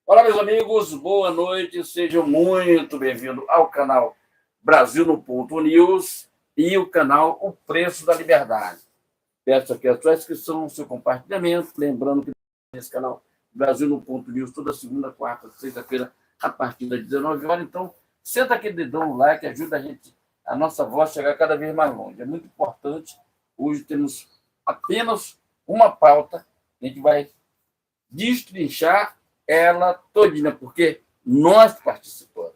Olá, meus amigos, boa noite, sejam muito bem-vindos ao canal Brasil no Ponto News e o canal O Preço da Liberdade. Peço aqui a sua inscrição, o seu compartilhamento, lembrando que nesse canal Brasil no Ponto News, toda segunda, quarta, sexta-feira, a partir das 19 horas. Então, senta aquele dedão no like, ajuda a nossa voz a chegar cada vez mais longe. É muito importante. Hoje temos apenas uma pauta, a gente vai destrinchar ela todinha, porque nós participamos,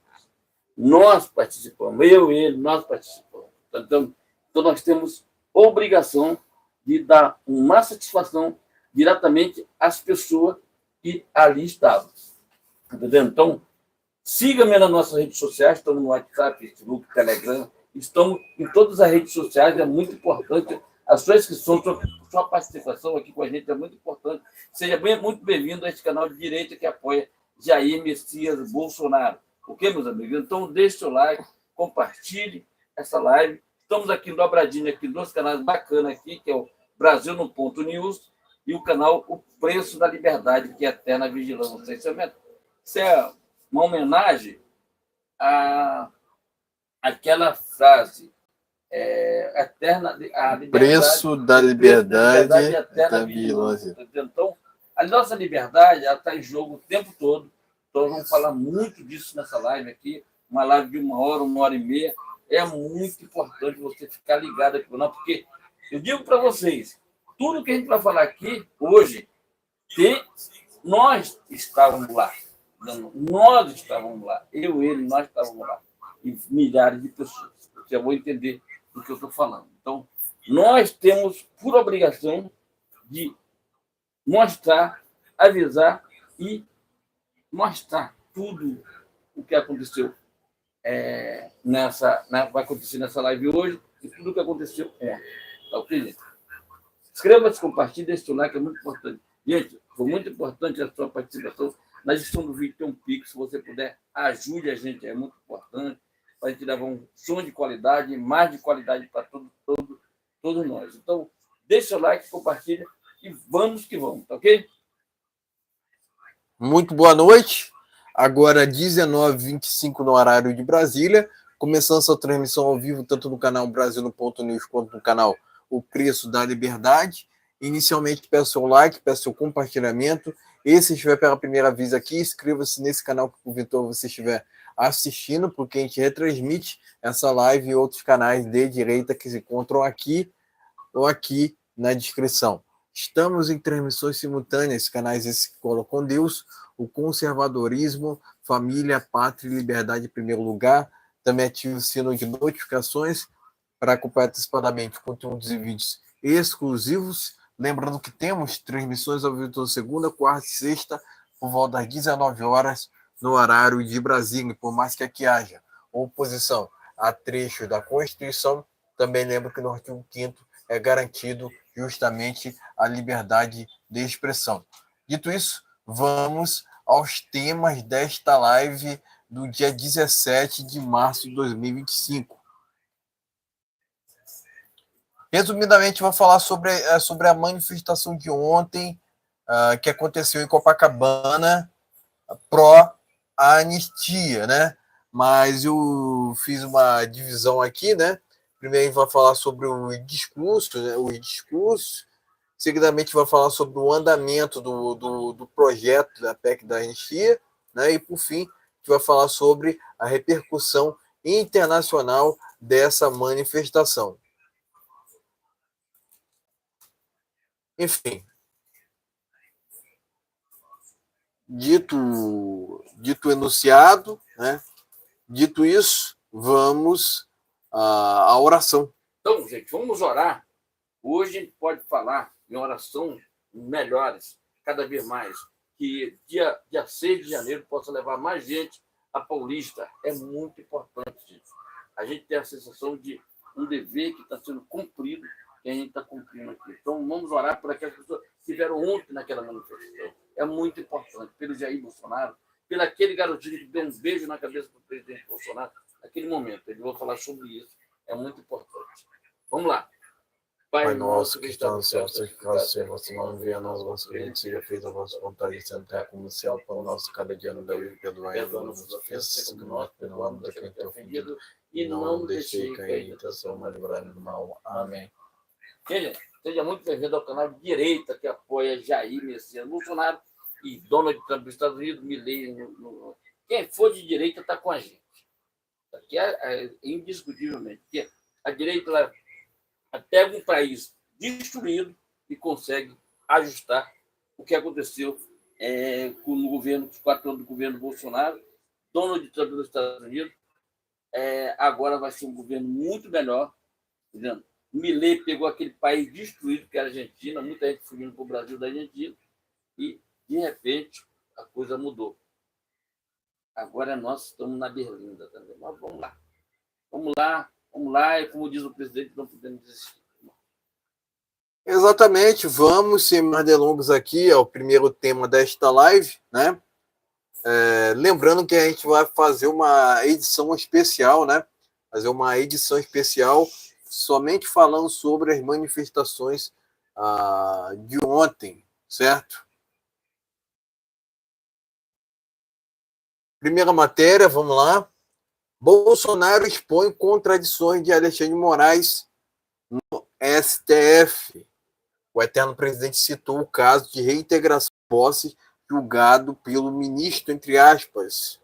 eu, ele, nós participamos. Então nós temos obrigação de dar uma satisfação diretamente às pessoas que ali estavam. Entendeu? Então, siga-me nas nossas redes sociais, estamos no WhatsApp, Facebook, Telegram, estamos em todas as redes sociais, é muito importante. A sua inscrição, a sua participação aqui com a gente é muito importante. Seja muito bem-vindo a este canal de direita que apoia Jair Messias Bolsonaro. Ok, meus amigos? Então, deixe seu like, compartilhe essa live. Estamos aqui dobradinho aqui, dois canais bacanas aqui, que é o Brasil no Ponto News e o canal O Preço da Liberdade, que é Eterna Vigilância. Isso é uma homenagem àquela frase, a liberdade, preço da liberdade e eterna vigilância. Então, a nossa liberdade está em jogo o tempo todo. Então, vamos falar muito disso nessa live aqui, uma live de 1 hora e meia. É muito importante você ficar ligado aqui, não, porque eu digo para vocês, tudo que a gente vai falar aqui hoje, nós estávamos lá. Nós estávamos lá, eu, ele, nós estávamos lá, e milhares de pessoas. Você vai entender do que eu estou falando. Então, nós temos por obrigação de mostrar, avisar e mostrar tudo o que aconteceu vai acontecer nessa live hoje e tudo o que aconteceu ontem. Tá ok, gente? Inscreva-se, compartilhe, deixe o like, é muito importante. Gente, foi muito importante a sua participação. Na edição do vídeo tem um Pix, se você puder, ajude a gente, é muito importante, para a gente levar um som de qualidade, mais de qualidade para todos nós. Então, deixe seu like, compartilha e vamos que vamos, tá ok? Muito boa noite. Agora 19h25 no horário de Brasília, começando essa transmissão ao vivo, tanto no canal Brasil no Ponto News, quanto no canal O Preço da Liberdade. Inicialmente, peço seu like, peço seu compartilhamento. E se estiver pela primeira vez aqui, inscreva-se nesse canal que porventura você estiver assistindo, porque a gente retransmite essa live em outros canais de direita que se encontram aqui ou aqui na descrição. Estamos em transmissões simultâneas, canais esses que colocam Deus, o conservadorismo, família, pátria e liberdade em primeiro lugar. Também ative o sino de notificações para acompanhar antecipadamente conteúdos e vídeos exclusivos. Lembrando que temos transmissões ao vivo toda segunda, quarta e sexta, por volta das 19 horas, no horário de Brasília. Por mais que aqui haja oposição a trechos da Constituição, também lembro que no artigo 5º é garantido justamente a liberdade de expressão. Dito isso, vamos aos temas desta live do dia 17 de março de 2025. Resumidamente, vou falar sobre a manifestação de ontem, que aconteceu em Copacabana, pró-anistia, né? Mas eu fiz uma divisão aqui, né? Primeiro vai falar sobre o discurso, né? Seguidamente vai falar sobre o andamento do projeto da PEC da anistia, né? E por fim, vai falar sobre a repercussão internacional dessa manifestação. Enfim, dito enunciado, né? Dito isso, vamos à oração. Então, gente, vamos orar. Hoje a gente pode falar em oração melhores, cada vez mais, que dia 6 de janeiro possa levar mais gente a Paulista. É muito importante, gente. A gente tem a sensação de um dever que está sendo cumprido, que a gente está cumprindo aqui. Então, vamos orar por aquelas pessoas que estiveram ontem naquela manifestação. É muito importante. Pelo Jair Bolsonaro, pelo aquele garotinho que deu um beijo na cabeça do presidente Bolsonaro, naquele momento. Eu vou falar sobre isso. É muito importante. Vamos lá. Pai nosso que está no céu, santificado seja o vosso nome, venha a nós o vosso reino, seja feita a vossa vontade, assim na terra como no céu, pão nosso cada dia nos dai hoje, perdoai-nos nossas ofensas, que nós perdoamos a quem tem ofendido, e não nos deixei cair em tentação, mas livrai-nos do mal. Amém. Seja muito bem-vindo ao canal de direita que apoia Jair Messias Bolsonaro e Donald Trump dos Estados Unidos, Milley. Quem for de direita está com a gente. Aqui é indiscutivelmente. Porque a direita pega um país destruído e consegue ajustar o que aconteceu no governo, os 4 anos do governo Bolsonaro. Donald Trump dos Estados Unidos agora vai ser um governo muito melhor. Entendeu? Milley pegou aquele país destruído que era a Argentina, muita gente fugindo para o Brasil da Argentina, e, de repente, a coisa mudou. Agora nós estamos na berlinda também. Mas vamos lá. Vamos lá, e como diz o presidente, não podemos desistir. Exatamente, vamos, sem mais delongas aqui, ao primeiro tema desta live, né? Lembrando que a gente vai fazer uma edição especial, né? Fazer uma edição especial somente falando sobre as manifestações de ontem, certo? Primeira matéria, vamos lá. Bolsonaro expõe contradições de Alexandre de Moraes no STF. O eterno presidente citou o caso de reintegração de posse julgado pelo ministro, entre aspas.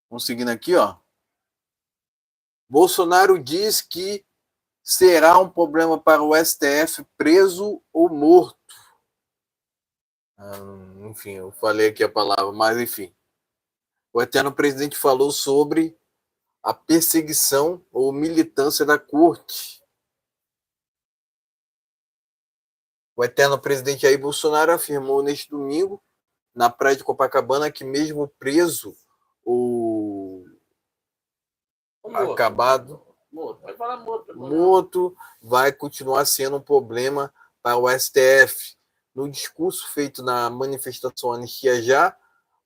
Vamos seguindo aqui, ó. Bolsonaro diz que será um problema para o STF preso ou morto. Enfim, eu falei aqui a palavra, mas enfim. O eterno presidente falou sobre a perseguição ou militância da corte. O eterno presidente Jair Bolsonaro afirmou neste domingo, na praia de Copacabana, que mesmo preso ou acabado, morto, vai continuar sendo um problema para o STF. No discurso feito na manifestação Anistia Já,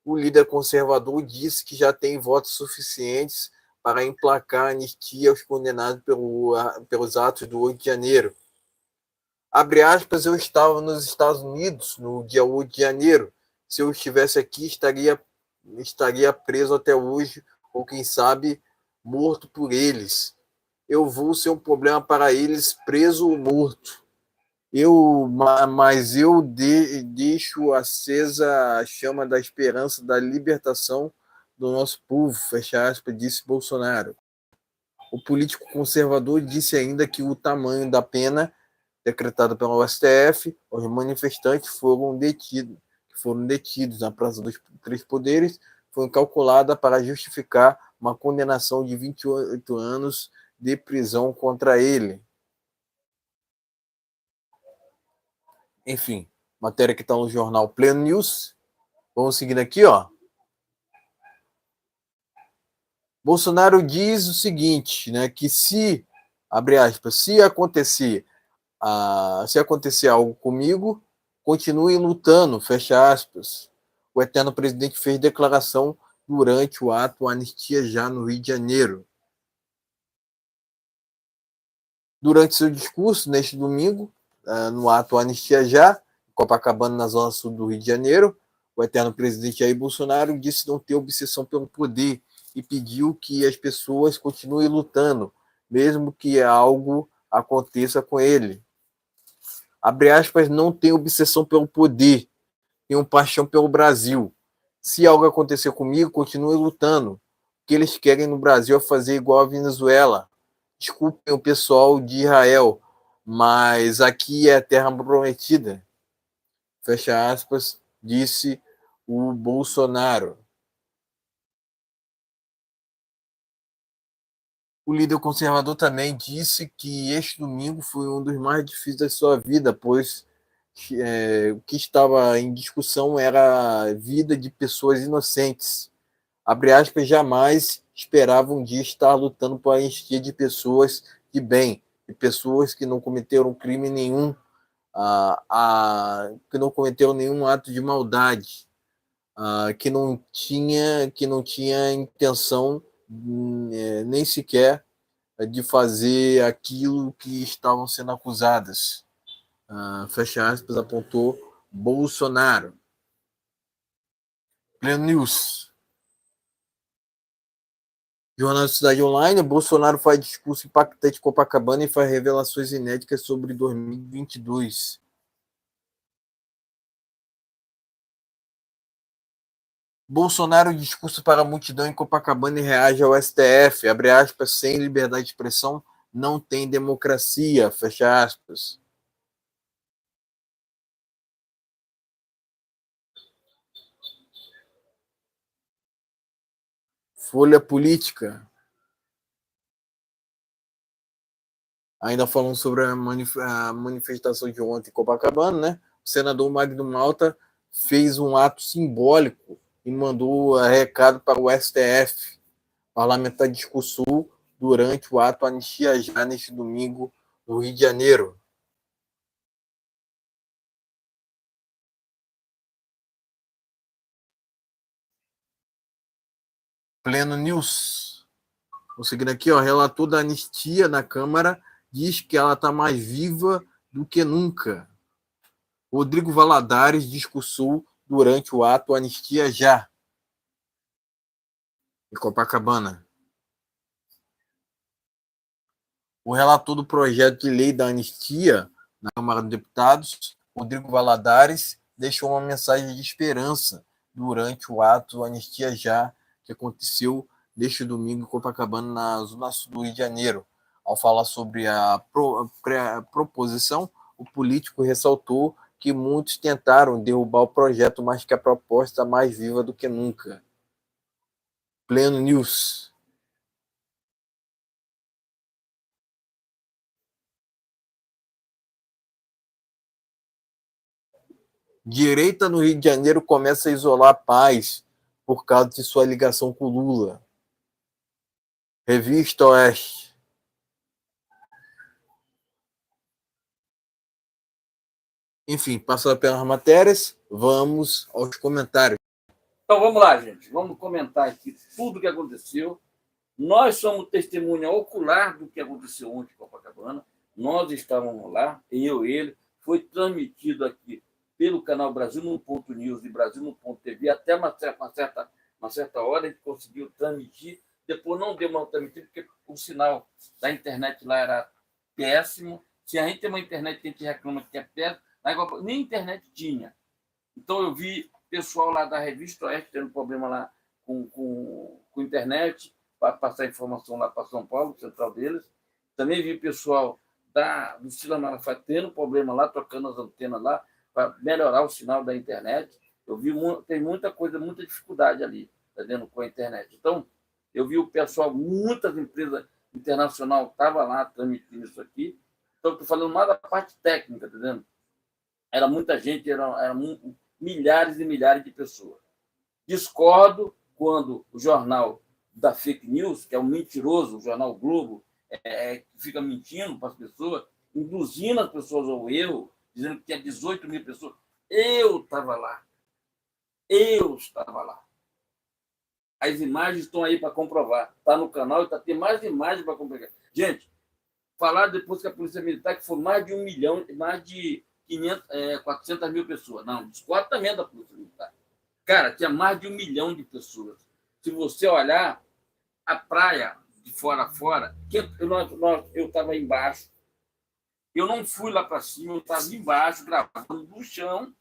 o líder conservador disse que já tem votos suficientes para emplacar a anistia aos condenados pelos atos do 8 de janeiro. Abre aspas, eu estava nos Estados Unidos no dia 8 de janeiro. Se eu estivesse aqui, estaria preso até hoje, ou quem sabe, morto por eles. Eu vou ser um problema para eles, preso ou morto. Mas eu deixo acesa a chama da esperança da libertação do nosso povo, fecha aspas, disse Bolsonaro. O político conservador disse ainda que o tamanho da pena decretada pelo STF aos manifestantes foram detidos na Praça dos Três Poderes, foi calculada para justificar uma condenação de 28 anos de prisão contra ele. Enfim, matéria que está no jornal Pleno News. Vamos seguindo aqui, ó. Bolsonaro diz o seguinte, né, que se, abre aspas, se acontecer algo comigo, continue lutando, fecha aspas. O eterno presidente fez declaração durante o ato Anistia Já no Rio de Janeiro. Durante seu discurso, neste domingo, no ato Anistia Já, Copacabana, na zona sul do Rio de Janeiro, o eterno presidente Jair Bolsonaro disse não ter obsessão pelo poder e pediu que as pessoas continuem lutando, mesmo que algo aconteça com ele. Abre aspas, não tem obsessão pelo poder, tenho paixão pelo Brasil. Se algo acontecer comigo, continue lutando. O que eles querem no Brasil é fazer igual a Venezuela. Desculpem o pessoal de Israel, mas aqui é a terra prometida. Fecha aspas, disse o Bolsonaro. O líder conservador também disse que este domingo foi um dos mais difíceis da sua vida, pois o que estava em discussão era a vida de pessoas inocentes. Abre aspas, jamais esperava um dia estar lutando por anistia de pessoas de bem, de pessoas que não cometeram crime nenhum, que não cometeram nenhum ato de maldade. que não tinha intenção nem sequer de fazer aquilo que estavam sendo acusadas. Fecha aspas, apontou Bolsonaro. Pleno News. Jornal da Cidade Online, Bolsonaro faz discurso impactante em Copacabana e faz revelações inéditas sobre 2022. Bolsonaro discurso para a multidão em Copacabana e reage ao STF. Abre aspas, sem liberdade de expressão não tem democracia. Fecha aspas. Folha Política. Ainda falando sobre a manifestação de ontem em Copacabana, né? O senador Magno Malta fez um ato simbólico e mandou recado para o STF. O parlamentar discursou durante o ato Anistia Já neste domingo no Rio de Janeiro. Pleno News. Vou seguindo aqui, ó, relator da anistia na Câmara diz que ela está mais viva do que nunca. Rodrigo Valadares discursou durante o ato Anistia Já, em Copacabana. O relator do projeto de lei da anistia na Câmara dos Deputados, Rodrigo Valadares, deixou uma mensagem de esperança durante o ato Anistia Já, que aconteceu neste domingo em Copacabana, na Zona Sul do Rio de Janeiro. Ao falar sobre a proposição, o político ressaltou que muitos tentaram derrubar o projeto, mas que a proposta é mais viva do que nunca. Pleno News. Direita no Rio de Janeiro começa a isolar Paz por causa de sua ligação com Lula. Revista Oeste. Enfim, passando pelas matérias, vamos aos comentários. Então vamos lá, gente. Vamos comentar aqui tudo o que aconteceu. Nós somos testemunha ocular do que aconteceu ontem em Copacabana. Nós estávamos lá, eu, ele. Foi transmitido aqui pelo canal Brasil no Ponto News e Brasil no Ponto TV. Até uma certa hora a gente conseguiu transmitir. Depois não deu mais transmitir, porque o sinal da internet lá era péssimo. Se a gente tem uma internet que a gente reclama que é péssimo, nem internet tinha. Então eu vi pessoal lá da Revista Oeste tendo problema lá com internet, para passar informação lá para São Paulo, central deles. Também vi pessoal do Silas Malafaia tendo problema lá, trocando as antenas lá, para melhorar o sinal da internet. Eu vi, tem muita coisa, muita dificuldade ali, tá vendo, com a internet. Então, eu vi o pessoal, muitas empresas internacionais estavam lá transmitindo isso aqui. Então, estou falando mais da parte técnica, tá vendo? Era muita gente, era milhares e milhares de pessoas. Discordo quando o jornal da fake news, que é um mentiroso, o jornal Globo, que fica mentindo para as pessoas, induzindo as pessoas ao erro, dizendo que tinha 18 mil pessoas. Eu estava lá. Eu estava lá. As imagens estão aí para comprovar. Está no canal e tem mais imagens para comprovar. Gente, falar depois que a Polícia Militar que foi mais de 1 milhão, mais de 400 mil pessoas. Não, discordo também da Polícia Militar. Cara, tinha mais de 1 milhão de pessoas. Se você olhar a praia de fora a fora, eu estava embaixo. Eu não fui lá para cima, eu estava embaixo, gravando no chão,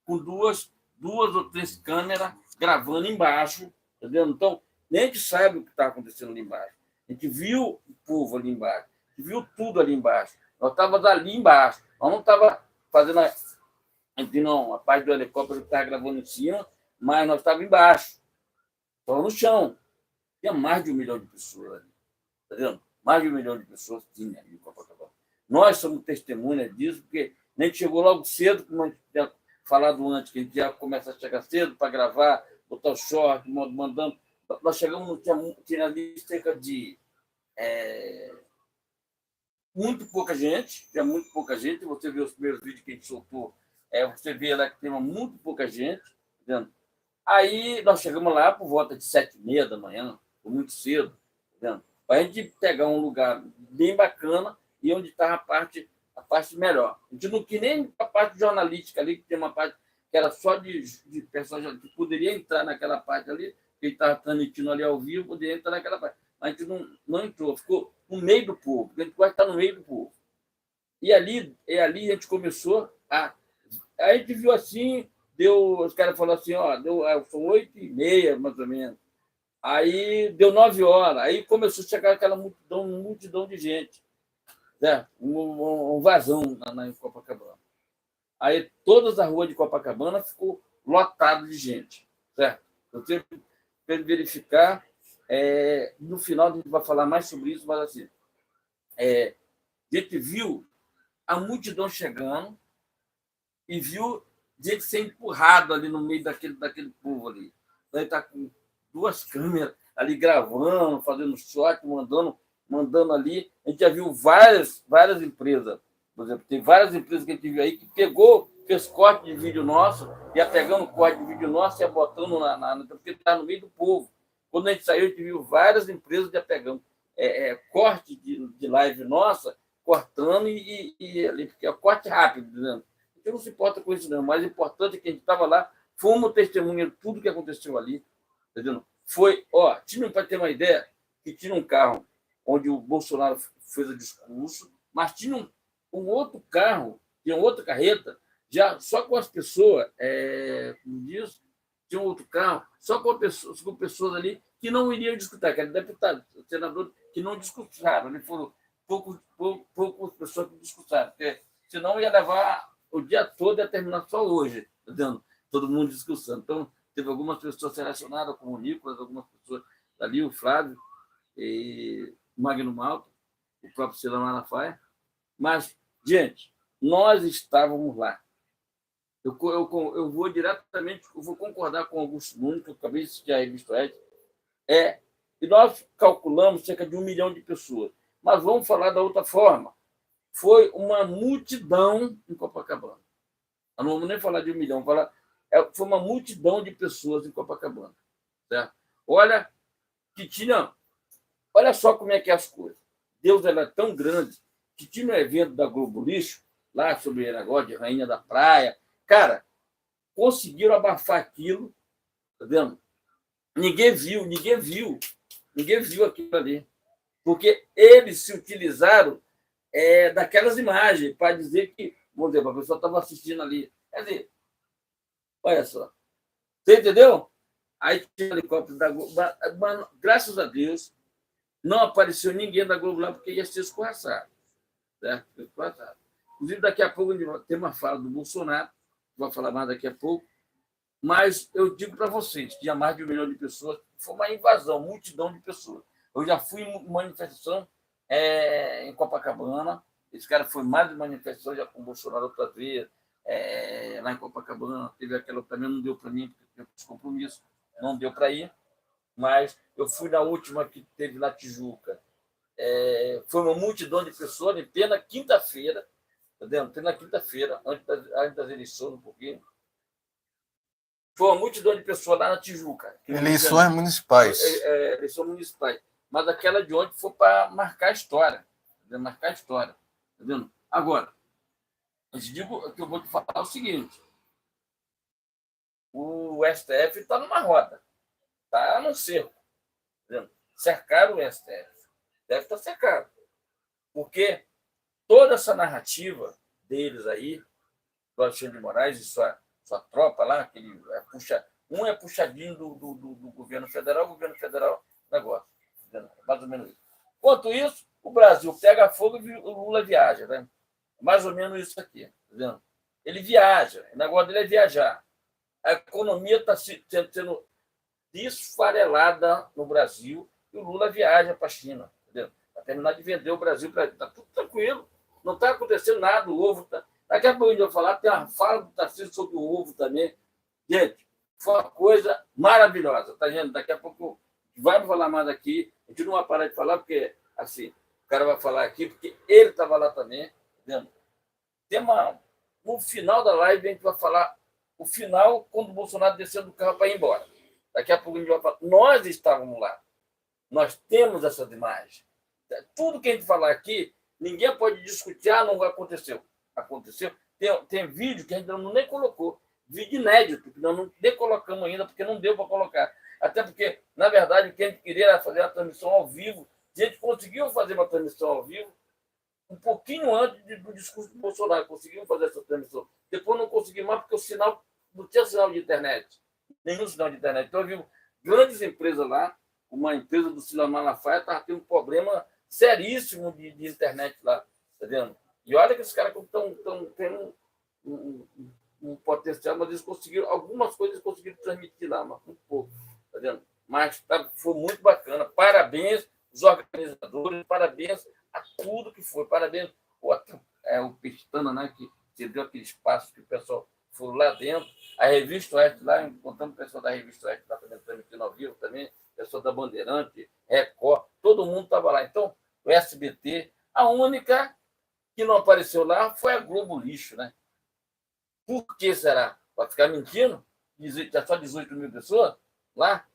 com duas ou três câmeras gravando embaixo. Entendeu? Então, nem a gente sabe o que está acontecendo ali embaixo. A gente viu o povo ali embaixo, a gente viu tudo ali embaixo. Nós estávamos ali embaixo. Nós não estávamos fazendo a parte do helicóptero que estava gravando em cima, mas nós estávamos embaixo. Estava no chão. Tinha mais de 1 milhão de pessoas ali. Está vendo? Mais de 1 milhão de pessoas tinha ali em Copacabana. Nós somos testemunhas disso, porque a gente chegou logo cedo, como a gente tinha falado antes, que a gente já começa a chegar cedo para gravar, botar o short, mandando. Nós chegamos, tinha ali cerca de muito pouca gente, tinha muito pouca gente. Você vê os primeiros vídeos que a gente soltou, você vê lá que tem muito pouca gente, tá vendo? Aí nós chegamos lá por volta de 7h30 da manhã, muito cedo, para a gente pegar um lugar bem bacana e onde estava a parte melhor. A gente não quis nem a parte jornalística ali, que tem uma parte que era só de pessoas que poderia entrar naquela parte ali, que ele estava transmitindo ali ao vivo, poderia entrar naquela parte. Mas a gente não entrou, ficou no meio do povo, porque a gente gosta de estar no meio do povo. E ali a gente começou a. A gente viu assim, os caras falaram assim, são 8h30, mais ou menos. Aí deu 9 horas, aí começou a chegar aquela multidão de gente, certo? Um vazão em Copacabana. Aí todas as ruas de Copacabana ficou lotado de gente, certo? Eu tenho que verificar, no final a gente vai falar mais sobre isso, mas assim, a gente viu a multidão chegando e viu gente ser empurrado ali no meio daquele povo ali. Então, ele está com 2 câmeras ali gravando, fazendo shot, mandando ali. A gente já viu várias empresas, por exemplo, tem várias empresas que a gente viu aí que fez corte de vídeo nosso, ia pegando corte de vídeo nosso e ia botando porque está no meio do povo. Quando a gente saiu, a gente viu várias empresas já pegando corte de live nossa, cortando e ali, porque é corte rápido, dizendo. A gente não se importa com isso, não. O mais importante é que a gente estava lá, fomos testemunha de tudo que aconteceu ali. Entendeu? Foi, tinha, para ter uma ideia, que tinha um carro onde o Bolsonaro fez o discurso, mas tinha um outro carro, tinha outra carreta, já só com as pessoas, como diz, tinha um outro carro, só com pessoas ali que não iriam discutir, que eram deputados, senadores que não discutiram. Ele falou, poucas pessoas que discutiram, porque senão ia levar o dia todo e ia terminar só hoje, entendeu? Todo mundo discussando. Então, teve algumas pessoas selecionadas, como o Nicolas, algumas pessoas ali, o Flávio, e o Magno Malta, o próprio Celão Malafaia. Mas, gente, nós estávamos lá. Eu vou diretamente, eu vou concordar com o Augusto Nunes, que eu acabei de assistir a revista Ed, e nós calculamos cerca de 1 milhão de pessoas. Mas vamos falar da outra forma. Foi uma multidão em Copacabana. Não vamos nem falar de 1 milhão, foi uma multidão de pessoas em Copacabana. Certo? Olha só como é que é as coisas. Deus é tão grande que tinha um evento da Globo Lixo, lá sobre o negócio de Rainha da Praia. Cara, conseguiram abafar aquilo, tá vendo? Ninguém viu aquilo ali. Porque eles se utilizaram daquelas imagens para dizer que, vamos dizer, a pessoa estava assistindo ali. Quer dizer, olha só. Você entendeu? Aí tinha helicóptero da Globo. Mas, graças a Deus, não apareceu ninguém da Globo lá, porque ia ser escorraçado. Certo? Inclusive, daqui a pouco tem uma fala do Bolsonaro, vou falar mais daqui a pouco, mas eu digo para vocês, tinha mais de 1 milhão de pessoas, foi uma invasão, multidão de pessoas. Eu já fui em manifestação em Copacabana, esse cara foi mais de manifestação, já com o Bolsonaro outra vez, lá em Copacabana, teve aquela também, não deu para mim, porque eu fiz compromisso, não deu para ir, mas eu fui na última que teve na Tijuca. Foi uma multidão de pessoas, em plena quinta-feira, entendeu? Plena quinta-feira, antes das eleições, um pouquinho. Foi uma multidão de pessoas lá na Tijuca. Eleições municipais. Eleições municipais. Mas aquela de ontem foi para marcar a história. Entendeu? Marcar a história. Entendeu? Agora, eu te digo que eu vou te falar o seguinte. O STF está numa roda. Está no cerco. Entendeu? Cercaram o STF. Deve estar cercado. Porque toda essa narrativa deles aí, do Alexandre de Moraes e sua tropa lá, um é puxadinho do governo federal, negócio. Mais ou menos isso. Enquanto isso, o Brasil pega fogo e o Lula viaja. Né? Mais ou menos isso aqui. Tá, ele viaja, o negócio dele é viajar. A economia está sendo desfarelada no Brasil e o Lula viaja para a China. Para terminar de vender o Brasil para. Está tudo tranquilo. Não está acontecendo nada. O ovo está. Daqui a pouco a gente vai falar, tem uma fala do Tarcísio sobre o ovo também. Gente, foi uma coisa maravilhosa. Tá vendo? Daqui a pouco vai falar mais aqui. A gente não vai parar de falar, porque assim, o cara vai falar aqui, porque ele estava lá também. Entendeu? No final da live, a gente vai falar o final, quando o Bolsonaro desceu do carro para ir embora. Daqui a pouco a gente vai falar, nós estávamos lá. Nós temos essas imagens. Tudo que a gente falar aqui, ninguém pode discutir, não aconteceu. Aconteceu. Tem vídeo que a gente nem colocou. Vídeo inédito, que nós nem colocamos ainda, porque não deu para colocar. Até porque, na verdade, o que a gente queria era fazer a transmissão ao vivo. A gente conseguiu fazer uma transmissão ao vivo um pouquinho antes do discurso do Bolsonaro. Conseguimos fazer essa transmissão. Depois não conseguimos mais, porque o sinal não tinha sinal de internet. Nenhum sinal de internet. Então, eu vi grandes empresas lá. Uma empresa do Silas Malafaia estava tendo um problema seríssimo de internet lá. Tá vendo? E olha que esses caras estão tendo um potencial, mas eles conseguiram, algumas coisas conseguiram transmitir lá, mas muito pouco. Tá vendo? Mas foi muito bacana. Parabéns aos organizadores, parabéns a tudo que foi. Parabéns o Pestana, né, que cedeu aquele espaço que o pessoal foi lá dentro. A Revista Oeste lá, encontramos o pessoal da Revista Oeste lá também, transmitindo ao vivo também, pessoal da Bandeirante, Record, todo mundo estava lá. Então, o SBT, a única que não apareceu lá foi a Globo Lixo, né? Por que será? Para ficar mentindo? Só 18 mil pessoas lá?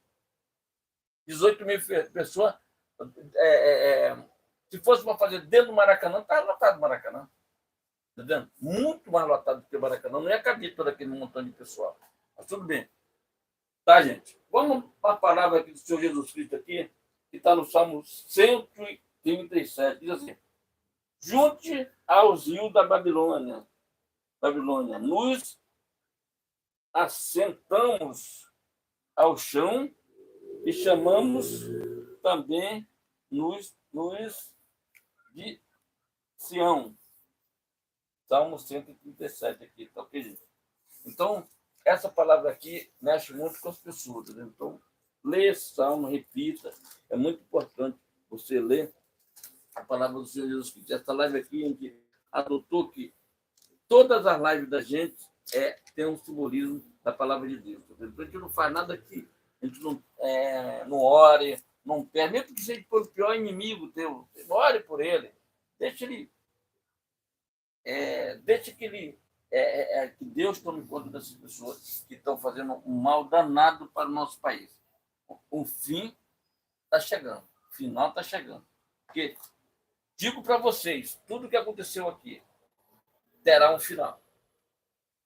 18 mil pessoas. Se fosse para fazer dentro do Maracanã, estava lotado o Maracanã. Tá vendo? Muito mais lotado do que o Maracanã. Não ia caber todo aquele montão de pessoal. Mas tudo bem. Tá, gente? Vamos para a palavra aqui do Senhor Jesus Cristo aqui, que está no Salmo 137. Diz assim: junte aos rios da Babilônia, nos assentamos ao chão e chamamos também nos de Sião. Salmo 137 aqui, tá ok, gente? Então, essa palavra aqui mexe muito com as pessoas. Né? Então, lê esse salmo, repita. É muito importante você ler a palavra do Senhor Jesus Cristo. Essa live aqui, a gente adotou que todas as lives da gente tem um simbolismo da palavra de Deus. Então, a gente não faz nada aqui. A gente não ore, não pede. Mesmo que seja o pior inimigo teu, ore por ele. Deixa ele... deixa que ele... que Deus tome conta dessas pessoas que estão fazendo um mal danado para o nosso país. O fim está chegando. O final está chegando. Porque, digo para vocês, tudo que aconteceu aqui terá um final.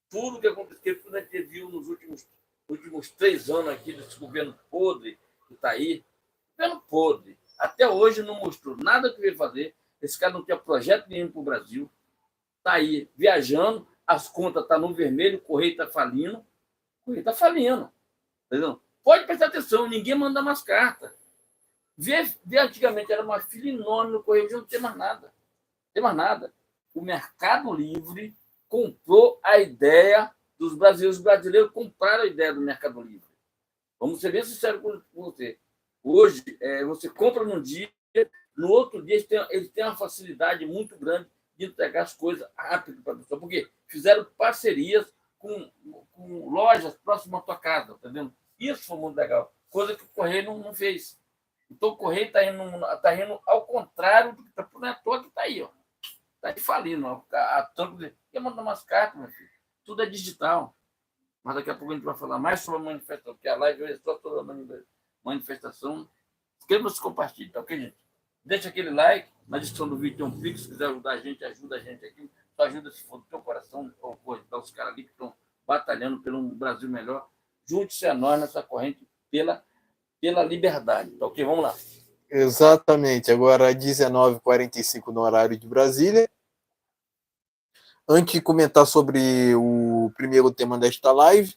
Tudo que aconteceu, tudo a gente viu nos últimos 3 anos aqui desse governo podre que está aí, governo podre. Até hoje não mostrou nada que veio fazer. Esse cara não tinha projeto nenhum para o Brasil. Está aí viajando, as contas estão no vermelho, o Correio está falindo. O Correio está falindo. Entendeu? Pode prestar atenção, ninguém manda mais carta. Vê antigamente, era uma fila enorme no Correio, hoje não tem mais nada. Não tem mais nada. O Mercado Livre comprou a ideia dos brasileiros. Os brasileiros compraram a ideia do Mercado Livre. Vamos ser bem sinceros com você. Hoje, você compra num dia, no outro dia eles têm uma facilidade muito grande de entregar as coisas rápido para a pessoa, porque fizeram parcerias com lojas próximas à tua casa, tá vendo? Isso foi muito legal, coisa que o Correio não fez. Então, o Correio está indo ao contrário do que está... Não é à toa que está aí, ó. Está aí falindo. Quer mandar umas cartas, meu filho? Tudo é digital. Mas daqui a pouco a gente vai falar mais sobre a manifestação, porque a live hoje é só toda a manifestação. Inscreva-se e compartilhe, tá ok, gente? Deixa aquele like. Na descrição do vídeo tem um Pix. Se quiser ajudar a gente, ajuda a gente aqui. Só ajuda se for do teu coração, ou ajudar os caras ali que estão batalhando pelo um Brasil melhor. Junte-se a nós nessa corrente pela liberdade. Tá ok? Vamos lá. Exatamente. Agora, 19h45 no horário de Brasília. Antes de comentar sobre o primeiro tema desta live,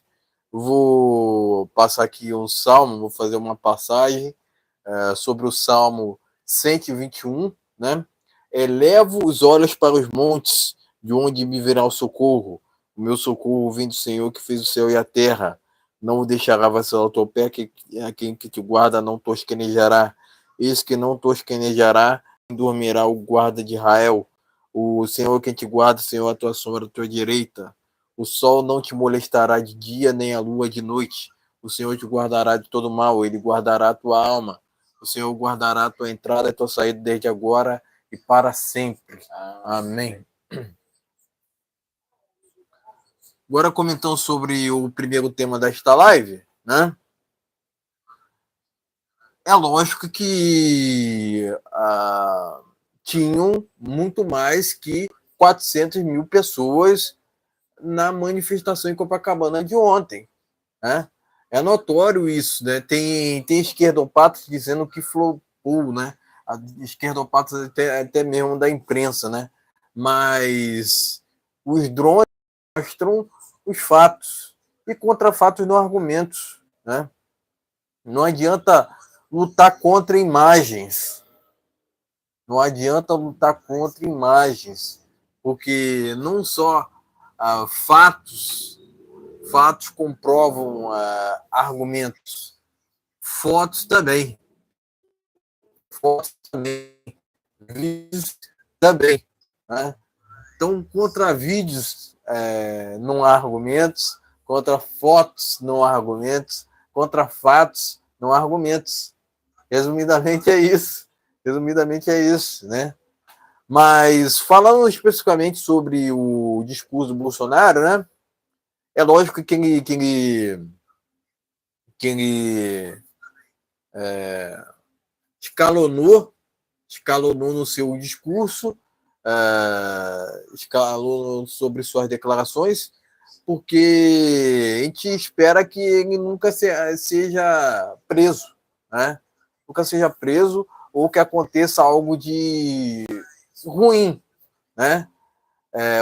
vou passar aqui um salmo, vou fazer uma passagem sobre o Salmo 121, né? Elevo os olhos para os montes, de onde me virá o socorro. O meu socorro vem do Senhor, que fez o céu e a terra. Não o deixará vacilar o teu pé, que quem que te guarda não tosquenejará. Esse que não tosquenejará, dormirá o guarda de Israel. O Senhor quem te guarda, o Senhor a tua sombra à tua direita. O sol não te molestará de dia, nem a lua de noite. O Senhor te guardará de todo mal, ele guardará a tua alma. O Senhor guardará a tua entrada e a tua saída desde agora e para sempre. Amém. Agora comentando sobre o primeiro tema desta live, né? É lógico que tinham muito mais que 400 mil pessoas na manifestação em Copacabana de ontem, né? É notório isso, né? Tem esquerdopatas dizendo que flopou, né? Esquerdopatas até mesmo da imprensa, né? Mas os drones mostram os fatos e contra fatos não argumentos, né? Não adianta lutar contra imagens. Não adianta lutar contra imagens, porque não só fatos comprovam argumentos, fotos também, vídeos também, né? Então, contra vídeos não há argumentos, contra fotos não há argumentos, contra fatos não há argumentos. Resumidamente é isso. Resumidamente é isso, né? Mas falando especificamente sobre o discurso do Bolsonaro, né? É lógico que ele escalonou no seu discurso, escalonou sobre suas declarações, porque a gente espera que ele nunca seja preso, né? Nunca seja preso ou que aconteça algo de ruim, né?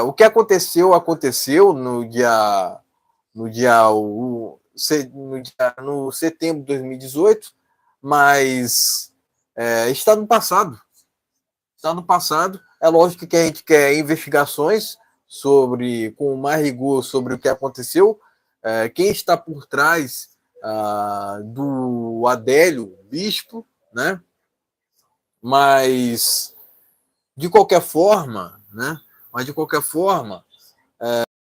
O que aconteceu no dia no setembro de 2018, mas está no passado. Está no passado. É lógico que a gente quer investigações com mais rigor sobre o que aconteceu, quem está por trás do Adélio Bispo, né? Mas de qualquer forma, né?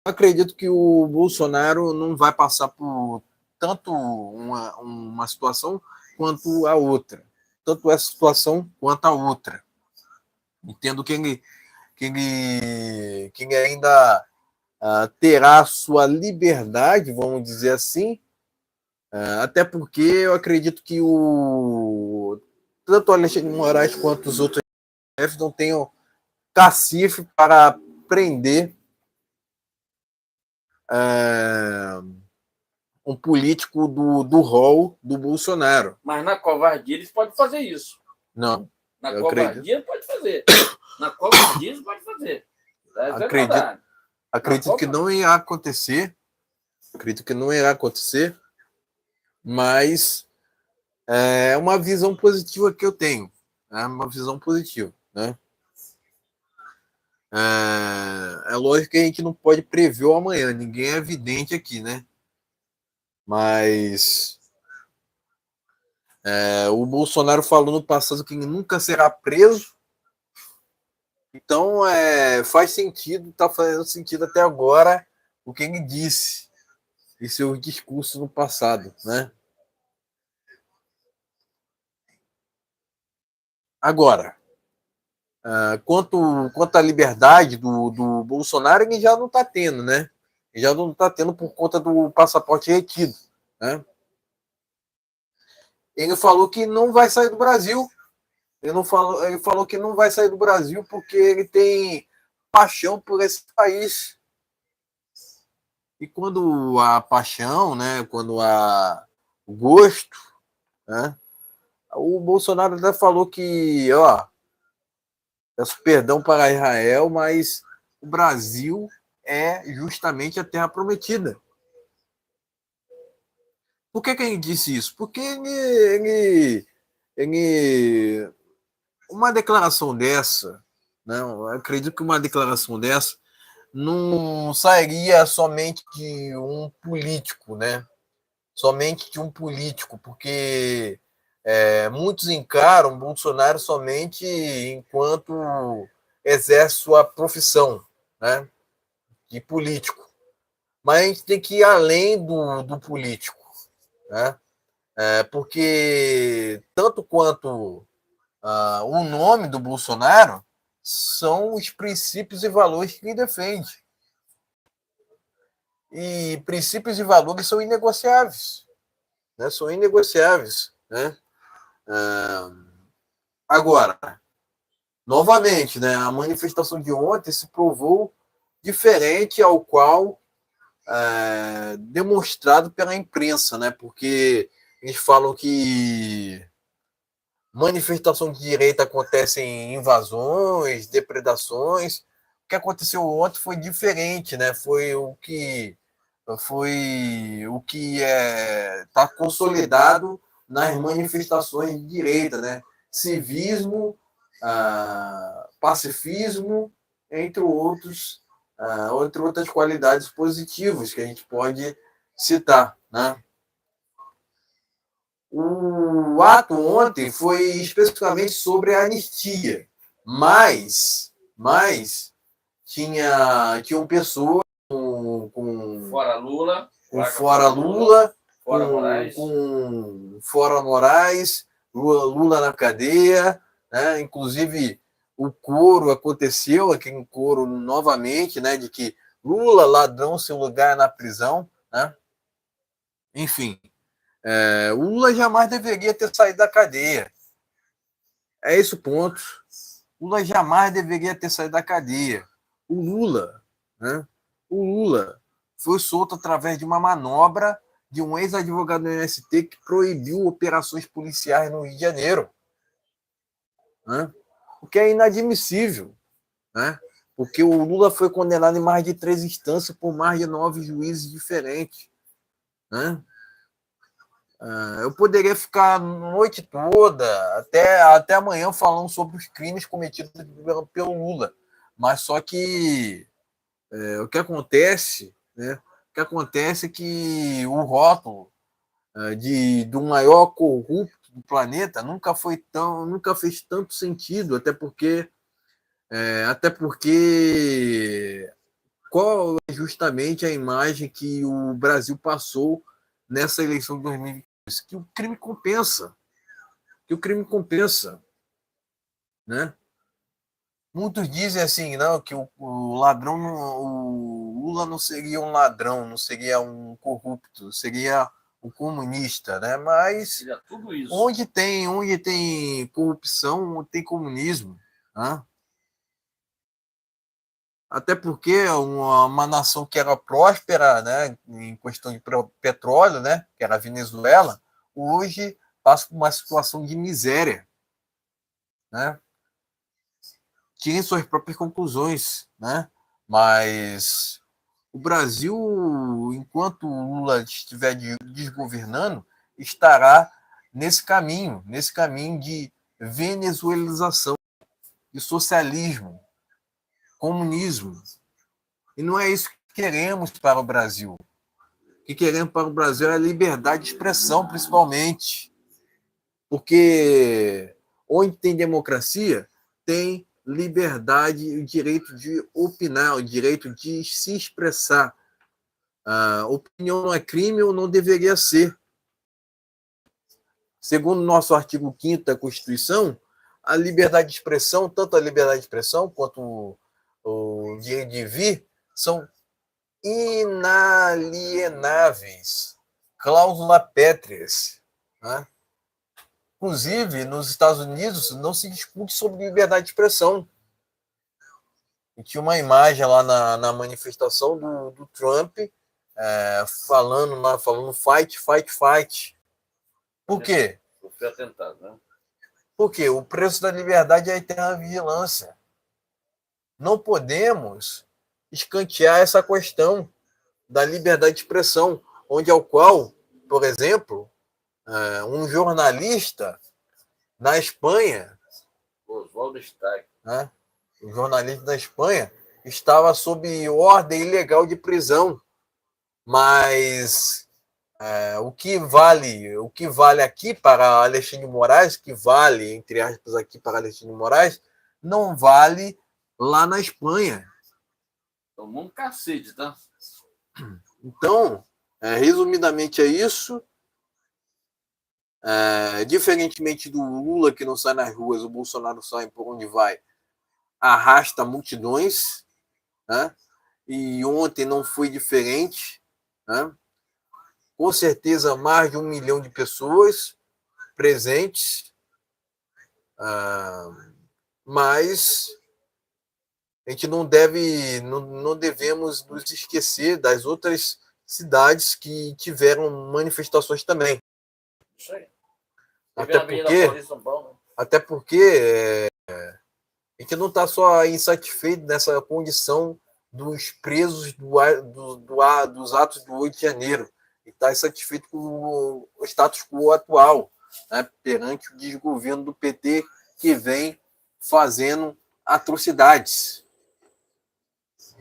Acredito que o Bolsonaro não vai passar por tanto uma situação quanto a outra. Tanto essa situação quanto a outra. Entendo que ele ainda terá sua liberdade, vamos dizer assim, até porque eu acredito que tanto o Alexandre de Moraes quanto os outros chefes não tenham cacife para prender um político do rol do Bolsonaro. Mas na covardia eles podem fazer isso. Não. Na covardia pode fazer. Na covardia eles podem fazer. Acredito que não irá acontecer. Acredito que não irá acontecer. Mas é uma visão positiva que eu tenho. É uma visão positiva, né? É lógico que a gente não pode prever o amanhã. Ninguém é evidente aqui, né? Mas o Bolsonaro falou no passado que nunca será preso. Então, faz sentido, está fazendo sentido até agora o que ele disse em seu discurso no passado, né? Agora, quanto à liberdade do Bolsonaro, ele já não está tendo, né? Ele já não está tendo por conta do passaporte retido, né? Ele falou que não vai sair do Brasil. Ele falou que não vai sair do Brasil porque ele tem paixão por esse país. E quando há paixão, né? Quando há gosto, né? O Bolsonaro até falou que, peço perdão para Israel, mas o Brasil é justamente a terra prometida. Por que ele disse isso? Porque uma declaração dessa, né? Eu acredito que uma declaração dessa não sairia somente de um político, né? Somente de um político, porque muitos encaram Bolsonaro somente enquanto exerce sua profissão, né, de político. Mas a gente tem que ir além do político, né? Porque tanto quanto o nome do Bolsonaro são os princípios e valores que ele defende. E princípios e valores são inegociáveis, né? São inegociáveis, né? Agora, novamente, né? A manifestação de ontem se provou diferente ao qual demonstrado pela imprensa, né? Porque eles falam que manifestação de direita acontece em invasões, depredações. O que aconteceu ontem foi diferente, né? Foi o que está consolidado nas manifestações de direita, né? Civismo, pacifismo, entre outros, entre outras qualidades positivas que a gente pode citar, né? O ato ontem foi especificamente sobre a anistia, mas tinham pessoas Fora Lula, fora Lula, fora Moraes, fora Moraes, Lula na cadeia, né? Inclusive o coro aconteceu, aquele coro novamente, né? De que Lula, ladrão, seu lugar na prisão, né? Enfim, o Lula jamais deveria ter saído da cadeia. É esse o ponto. O Lula jamais deveria ter saído da cadeia. O Lula, né? O Lula foi solto através de uma manobra de um ex-advogado do MST que proibiu operações policiais no Rio de Janeiro, né? O que é inadmissível, né? Porque o Lula foi condenado em mais de 3 instâncias por mais de 9 juízes diferentes, né? Eu poderia ficar a noite toda, até amanhã, falando sobre os crimes cometidos pelo Lula. Mas só que o que acontece, né? O que acontece é que o rótulo do maior corrupto do planeta nunca fez tanto sentido, até porque qual é justamente a imagem que o Brasil passou nessa eleição de 2022? Que o crime compensa, né? Muitos dizem assim, não, que o ladrão, o Lula não seria um ladrão, não seria um corrupto, seria um comunista, né? Mas tudo isso. Onde tem corrupção, tem comunismo, né? Até porque uma nação que era próspera, né, em questão de petróleo, né, que era a Venezuela, hoje passa por uma situação de miséria, né? Tirem suas próprias conclusões, né? Mas o Brasil, enquanto o Lula estiver desgovernando, estará nesse caminho de venezuelização, de socialismo, comunismo. E não é isso que queremos para o Brasil. O que queremos para o Brasil é a liberdade de expressão, principalmente. Porque onde tem democracia, tem liberdade, o direito de opinar, o direito de se expressar. A opinião não é crime ou não deveria ser. Segundo o nosso artigo 5º da Constituição, a liberdade de expressão, tanto a liberdade de expressão quanto o direito de vir, são inalienáveis. Cláusula pétreas, né? Inclusive, nos Estados Unidos, não se discute sobre liberdade de expressão. E tinha uma imagem lá na manifestação do Trump falando fight, fight, fight. Por quê? Foi atentado, né? Porque o preço da liberdade é a eterna vigilância. Não podemos escantear essa questão da liberdade de expressão, onde ao qual, por exemplo, um jornalista na Espanha, Oswaldo Stack, né, um jornalista da Espanha, estava sob ordem ilegal de prisão, mas o que vale aqui para Alexandre de Moraes, que vale, entre aspas, aqui para Alexandre de Moraes, não vale lá na Espanha. Tomou um cacete, tá? Então, resumidamente é isso. Diferentemente do Lula, que não sai nas ruas, o Bolsonaro sai por onde vai, arrasta multidões, né? E ontem não foi diferente. né? Com certeza, mais de 1 milhão de pessoas presentes, mas a gente não devemos nos esquecer das outras cidades que tiveram manifestações também. Isso aí. Até porque a gente não está só insatisfeito nessa condição dos presos dos atos do 8 de janeiro, e está insatisfeito com o status quo atual, né, perante o desgoverno do PT, que vem fazendo atrocidades.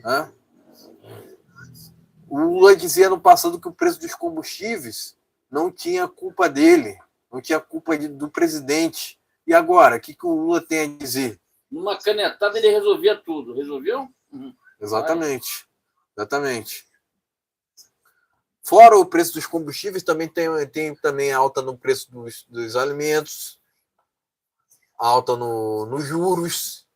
Né? O Lula dizia no passado que o preço dos combustíveis não tinha culpa dele, não tinha culpa do presidente. E agora, o que o Lula tem a dizer? Numa canetada ele resolvia tudo. Resolveu? Exatamente. Exatamente. Fora o preço dos combustíveis, também tem também alta no preço dos alimentos, alta nos juros.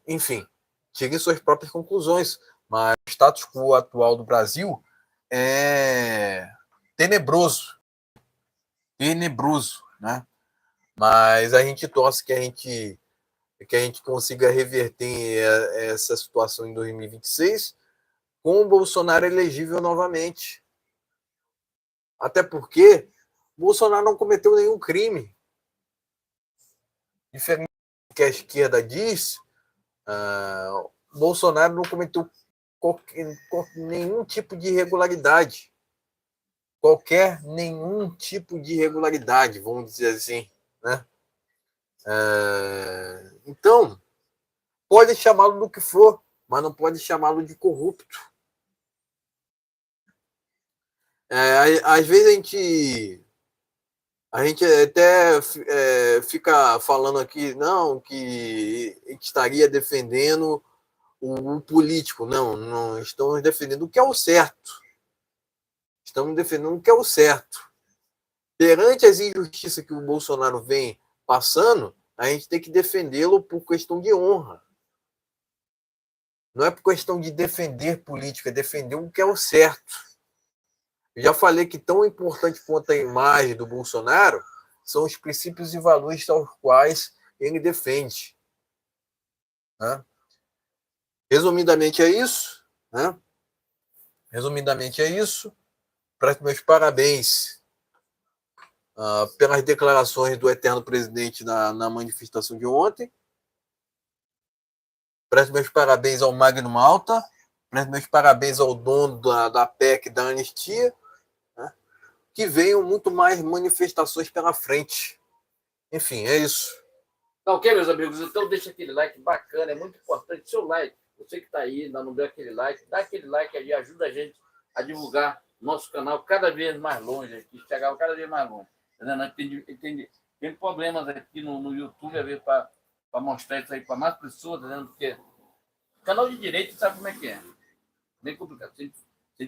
Enfim, cheguem suas próprias conclusões. Mas o status quo atual do Brasil é tenebroso. Tenebroso, né? Mas a gente torce que a gente consiga reverter essa situação em 2026 com o Bolsonaro elegível novamente. Até porque o Bolsonaro não cometeu nenhum crime. Diferente do que a esquerda diz, Bolsonaro não cometeu nenhum tipo de irregularidade. Nenhum tipo de irregularidade, vamos dizer assim, né? Então, pode chamá-lo do que for, mas não pode chamá-lo de corrupto. Às vezes a gente até fica falando aqui, não, que estaria defendendo o político. Não, estamos defendendo o que é o certo. Estamos defendendo o que é o certo. Perante as injustiças que o Bolsonaro vem passando, a gente tem que defendê-lo por questão de honra. Não é por questão de defender política, é defender o que é o certo. Eu já falei que tão importante quanto a imagem do Bolsonaro são os princípios e valores aos quais ele defende. Né? Resumidamente é isso. Né? Resumidamente é isso. Presto meus parabéns pelas declarações do eterno presidente na manifestação de ontem. Presto meus parabéns ao Magno Malta. Presto meus parabéns ao dono da PEC da anistia. Né? Que venham muito mais manifestações pela frente. Enfim, é isso. Tá ok, meus amigos? Então deixa aquele like bacana, é muito importante. Seu like, você que está aí, ainda não deu aquele like, dá aquele like aí, ajuda a gente a divulgar nosso canal cada vez mais longe, aqui, chegar cada vez mais longe. Tem problemas aqui no YouTube, às vezes, para mostrar isso aí para mais pessoas, porque canal de direito sabe como é que é. Bem complicado. Se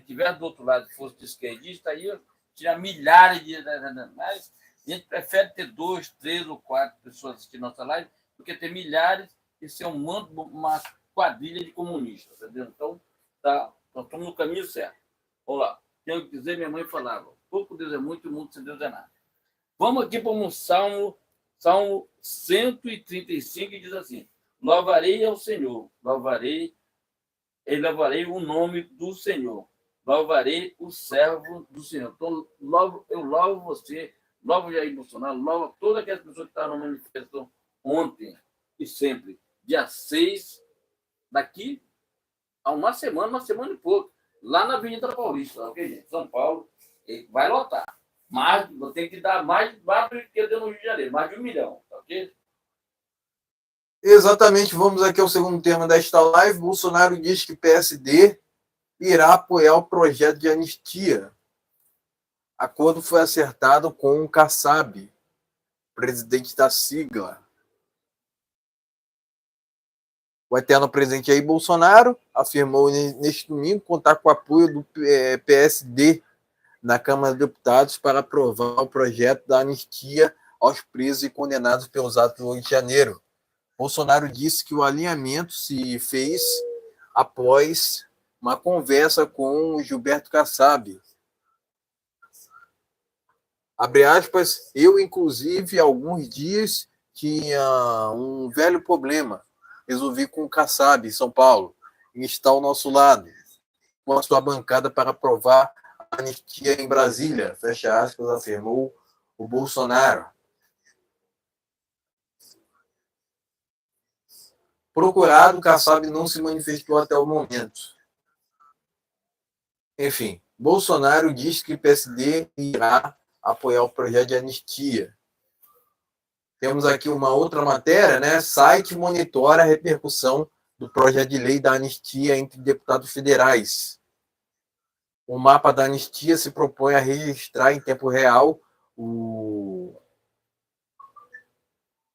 tiver do outro lado, fosse de esquerdista, aí tinha milhares de... Mas a gente prefere ter 2, 3 ou 4 pessoas assistindo nossa live do que ter milhares e ser uma quadrilha de comunistas, entendeu? Então, nós estamos no caminho certo. Vamos lá. Tenho que dizer, minha mãe falava, pouco Deus é muito, muito sem Deus é nada. Vamos aqui para um Salmo 135, que diz assim: louvarei ao Senhor, louvarei o nome do Senhor, louvarei o servo do Senhor. Então, eu louvo você, louvo Jair Bolsonaro, louvo todas aquelas pessoas que estavam na manifestação ontem e sempre, dia 6, daqui a uma semana e pouco, lá na Avenida Paulista, ok, gente? São Paulo, vai lotar. Mas tem que dar mais do que deu no Rio de Janeiro, mais de 1 milhão, tá ok? Exatamente, vamos aqui ao segundo tema desta live. Bolsonaro diz que PSD irá apoiar o projeto de anistia. Acordo foi acertado com o Kassab, presidente da sigla. O eterno presidente Jair Bolsonaro afirmou neste domingo contar com o apoio do PSD na Câmara dos Deputados para aprovar o projeto da anistia aos presos e condenados pelos atos do 8 de janeiro. Bolsonaro disse que o alinhamento se fez após uma conversa com o Gilberto Kassab. Abre aspas, eu, inclusive, há alguns dias tinha um velho problema. Resolvi com o Kassab, em São Paulo, e está ao nosso lado, com a sua bancada para aprovar a anistia em Brasília, fecha aspas, afirmou o Bolsonaro. Procurado, Kassab não se manifestou até o momento. Enfim, Bolsonaro diz que o PSD irá apoiar o projeto de anistia. Temos aqui uma outra matéria, né? Site monitora a repercussão do projeto de lei da anistia entre deputados federais. O mapa da anistia se propõe a registrar em tempo real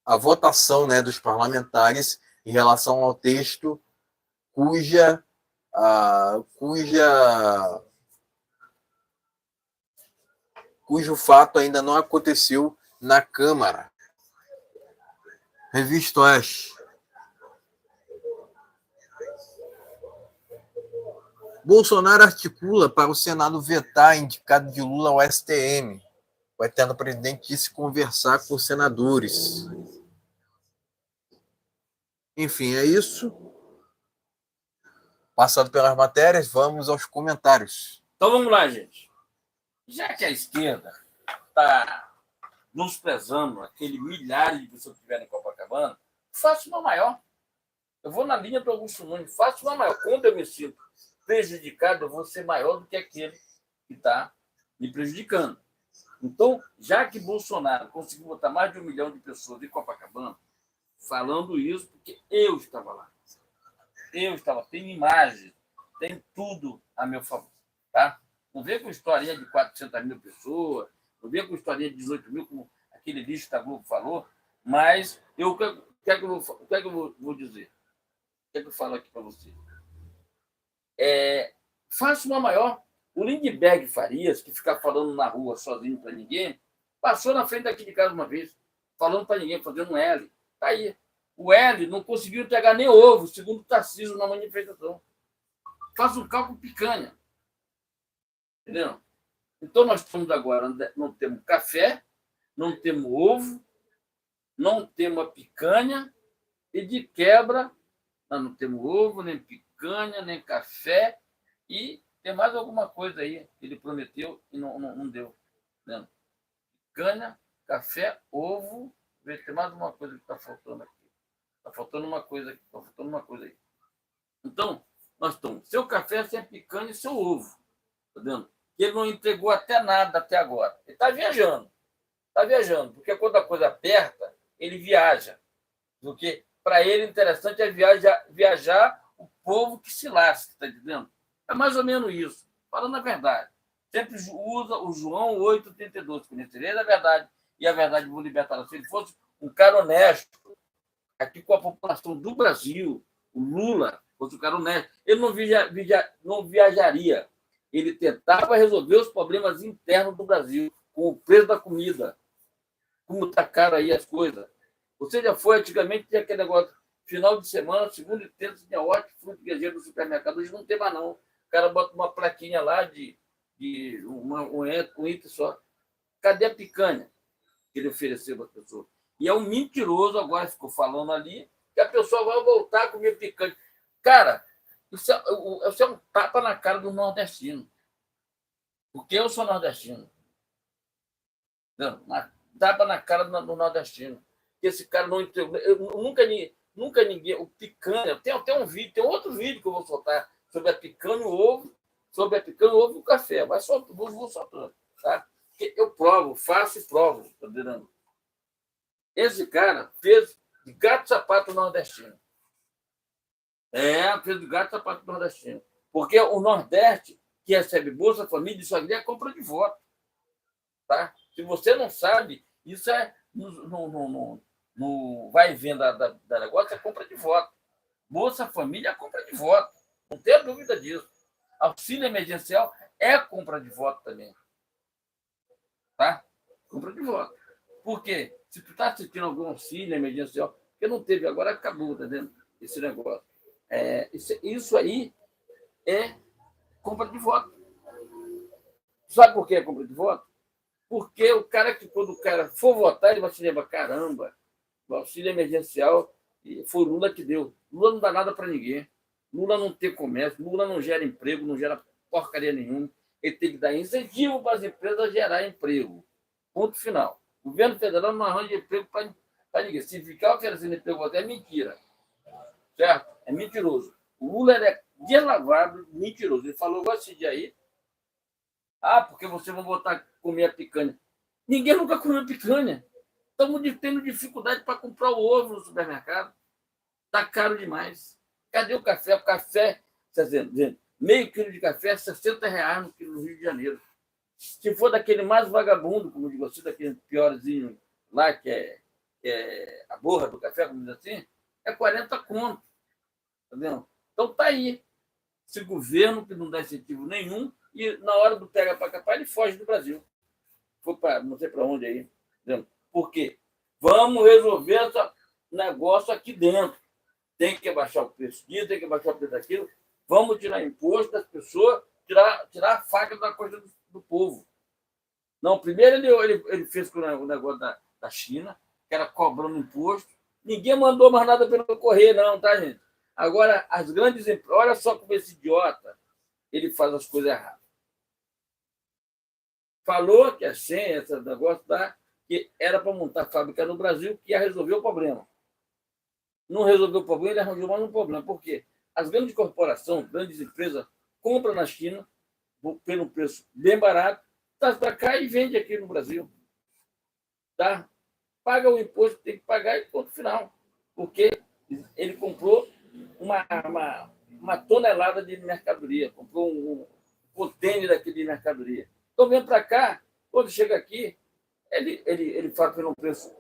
a votação, né, dos parlamentares em relação ao texto cujo fato ainda não aconteceu na Câmara. Revista Oeste. Bolsonaro articula para o Senado vetar indicado de Lula ao STM. O eterno presidente disse conversar com os senadores. Enfim, é isso. Passado pelas matérias, vamos aos comentários. Então vamos lá, gente. Já que a esquerda está menosprezando aquele milhares de pessoas que tiveram em Copacabana, faça uma maior. Eu vou na linha do Augusto Nunes, faça uma maior. Quando eu me sinto prejudicado, eu vou ser maior do que aquele que está me prejudicando. Então, já que Bolsonaro conseguiu botar mais de 1 milhão de pessoas em Copacabana, falando isso, porque eu estava lá. Tem imagens, tem tudo a meu favor. Tá? Não vem com historinha de 400 mil pessoas, não vem com historinha de 18 mil, como aquele lixo da Globo falou, mas o que é que eu vou dizer? O que é que eu falo aqui para você? Faça uma maior. O Lindbergh Farias, que fica falando na rua sozinho para ninguém, passou na frente daqui de casa uma vez, falando para ninguém, fazendo um L. Tá aí. O L não conseguiu entregar nem ovo, segundo o Tarcísio na manifestação. Faz um cálculo picanha. Entendeu? Então, nós estamos agora, não temos café, não temos ovo, não temos a picanha, e de quebra, nós não temos ovo, nem picanha, nem café, e tem mais alguma coisa aí que ele prometeu e não deu. Entendeu? Picanha, café, ovo, tem mais uma coisa que está faltando aqui. Está faltando uma coisa aí. Então, nós estamos sem o café, sem a picanha e sem o ovo. Tá vendo? Ele não entregou até nada até agora. Ele está viajando. Porque quando a coisa aperta, ele viaja. Porque para ele o interessante é viajar o povo que se lasca, está entendendo? É mais ou menos isso. Falando a verdade. Sempre usa o João 8,32. Conhecereis a verdade e a verdade vos libertará. Se ele fosse um cara honesto, aqui com a população do Brasil, o Lula fosse um cara honesto, ele não viajaria. Ele tentava resolver os problemas internos do Brasil, com o preço da comida, como está caro aí as coisas. Você já foi, antigamente tinha aquele negócio, final de semana, segunda e terça, tinha ótimo fruto guejeiro do supermercado, hoje não tem mais não. O cara bota uma plaquinha lá de um item só. Cadê a picanha que ele ofereceu para as pessoas? E é um mentiroso, agora ficou falando ali, que a pessoa vai voltar a comer picanha. Cara, isso é um tapa na cara do nordestino. Porque eu sou nordestino. Não, tapa na cara do nordestino. Que esse cara não entregou. Nunca ninguém. O picanha. Tem até um vídeo, tem outro vídeo que eu vou soltar sobre a picanha e o ovo. Sobre a picanha, o ovo e o café. Mas vou soltando. Tá? Eu provo, faço e provo. Tá entendendo? Esse cara fez de gato sapato nordestino. Fez de gato sapato nordestino. Porque o Nordeste, que recebe Bolsa Família, isso ali é compra de voto. Tá? Se você não sabe, isso é no vai e venda da negócio, é compra de voto. Bolsa Família é compra de voto. Não tenha dúvida disso. Auxílio emergencial é compra de voto também. Tá? Compra de voto. Por quê? Se tu está assistindo algum auxílio emergencial, porque não teve, agora acabou, tá vendo? Esse negócio. Isso aí é compra de voto. Sabe por que é compra de voto? Porque o cara que, quando o cara for votar, ele vai se lembrar, caramba, o auxílio emergencial foi o Lula que deu. Lula não dá nada para ninguém. Lula não tem comércio, Lula não gera emprego, não gera porcaria nenhuma. Ele tem que dar incentivo para as empresas a gerar emprego. Ponto final. O governo federal não arranja emprego para ninguém. Se ficar oferecendo emprego é mentira. Certo? É mentiroso. O Lula é deslavado, mentiroso. Ele falou igual esse dia aí. Porque vocês vão voltar a comer a picanha. Ninguém nunca comeu picanha. Estamos tendo dificuldade para comprar o ovo no supermercado. Está caro demais. Cadê o café? O café, meio quilo de café, R$60 no quilo no Rio de Janeiro. Se for daquele mais vagabundo, como digo assim, daquele piorzinho lá, que é a borra do café, como diz assim, é 40 conto. Tá vendo? Então tá aí. Esse governo que não dá incentivo nenhum e na hora do pega para capar, ele foge do Brasil. Foi para não sei para onde aí. Tá. Por quê? Vamos resolver esse negócio aqui dentro. Tem que baixar o preço disso, tem que baixar o preço daquilo. Vamos tirar imposto das pessoas, tirar a faca da coisa do povo. Não, primeiro ele fez com o negócio da China, que era cobrando imposto. Ninguém mandou mais nada pelo correio, não, tá, gente? Agora, as grandes empresas, olha só como esse idiota ele faz as coisas erradas. Falou que a senha, esse negócio que era para montar fábrica no Brasil, que ia resolver o problema. Não resolveu o problema, ele arranjou mais um problema. Por quê? As grandes corporações, grandes empresas, compram na China pelo preço bem barato, traz para cá e vende aqui no Brasil. Tá? Paga o imposto que tem que pagar e ponto final. Porque ele comprou uma tonelada de mercadoria, comprou um contêiner aqui de mercadoria. Então, vem para cá, quando chega aqui, ele faz pelo preço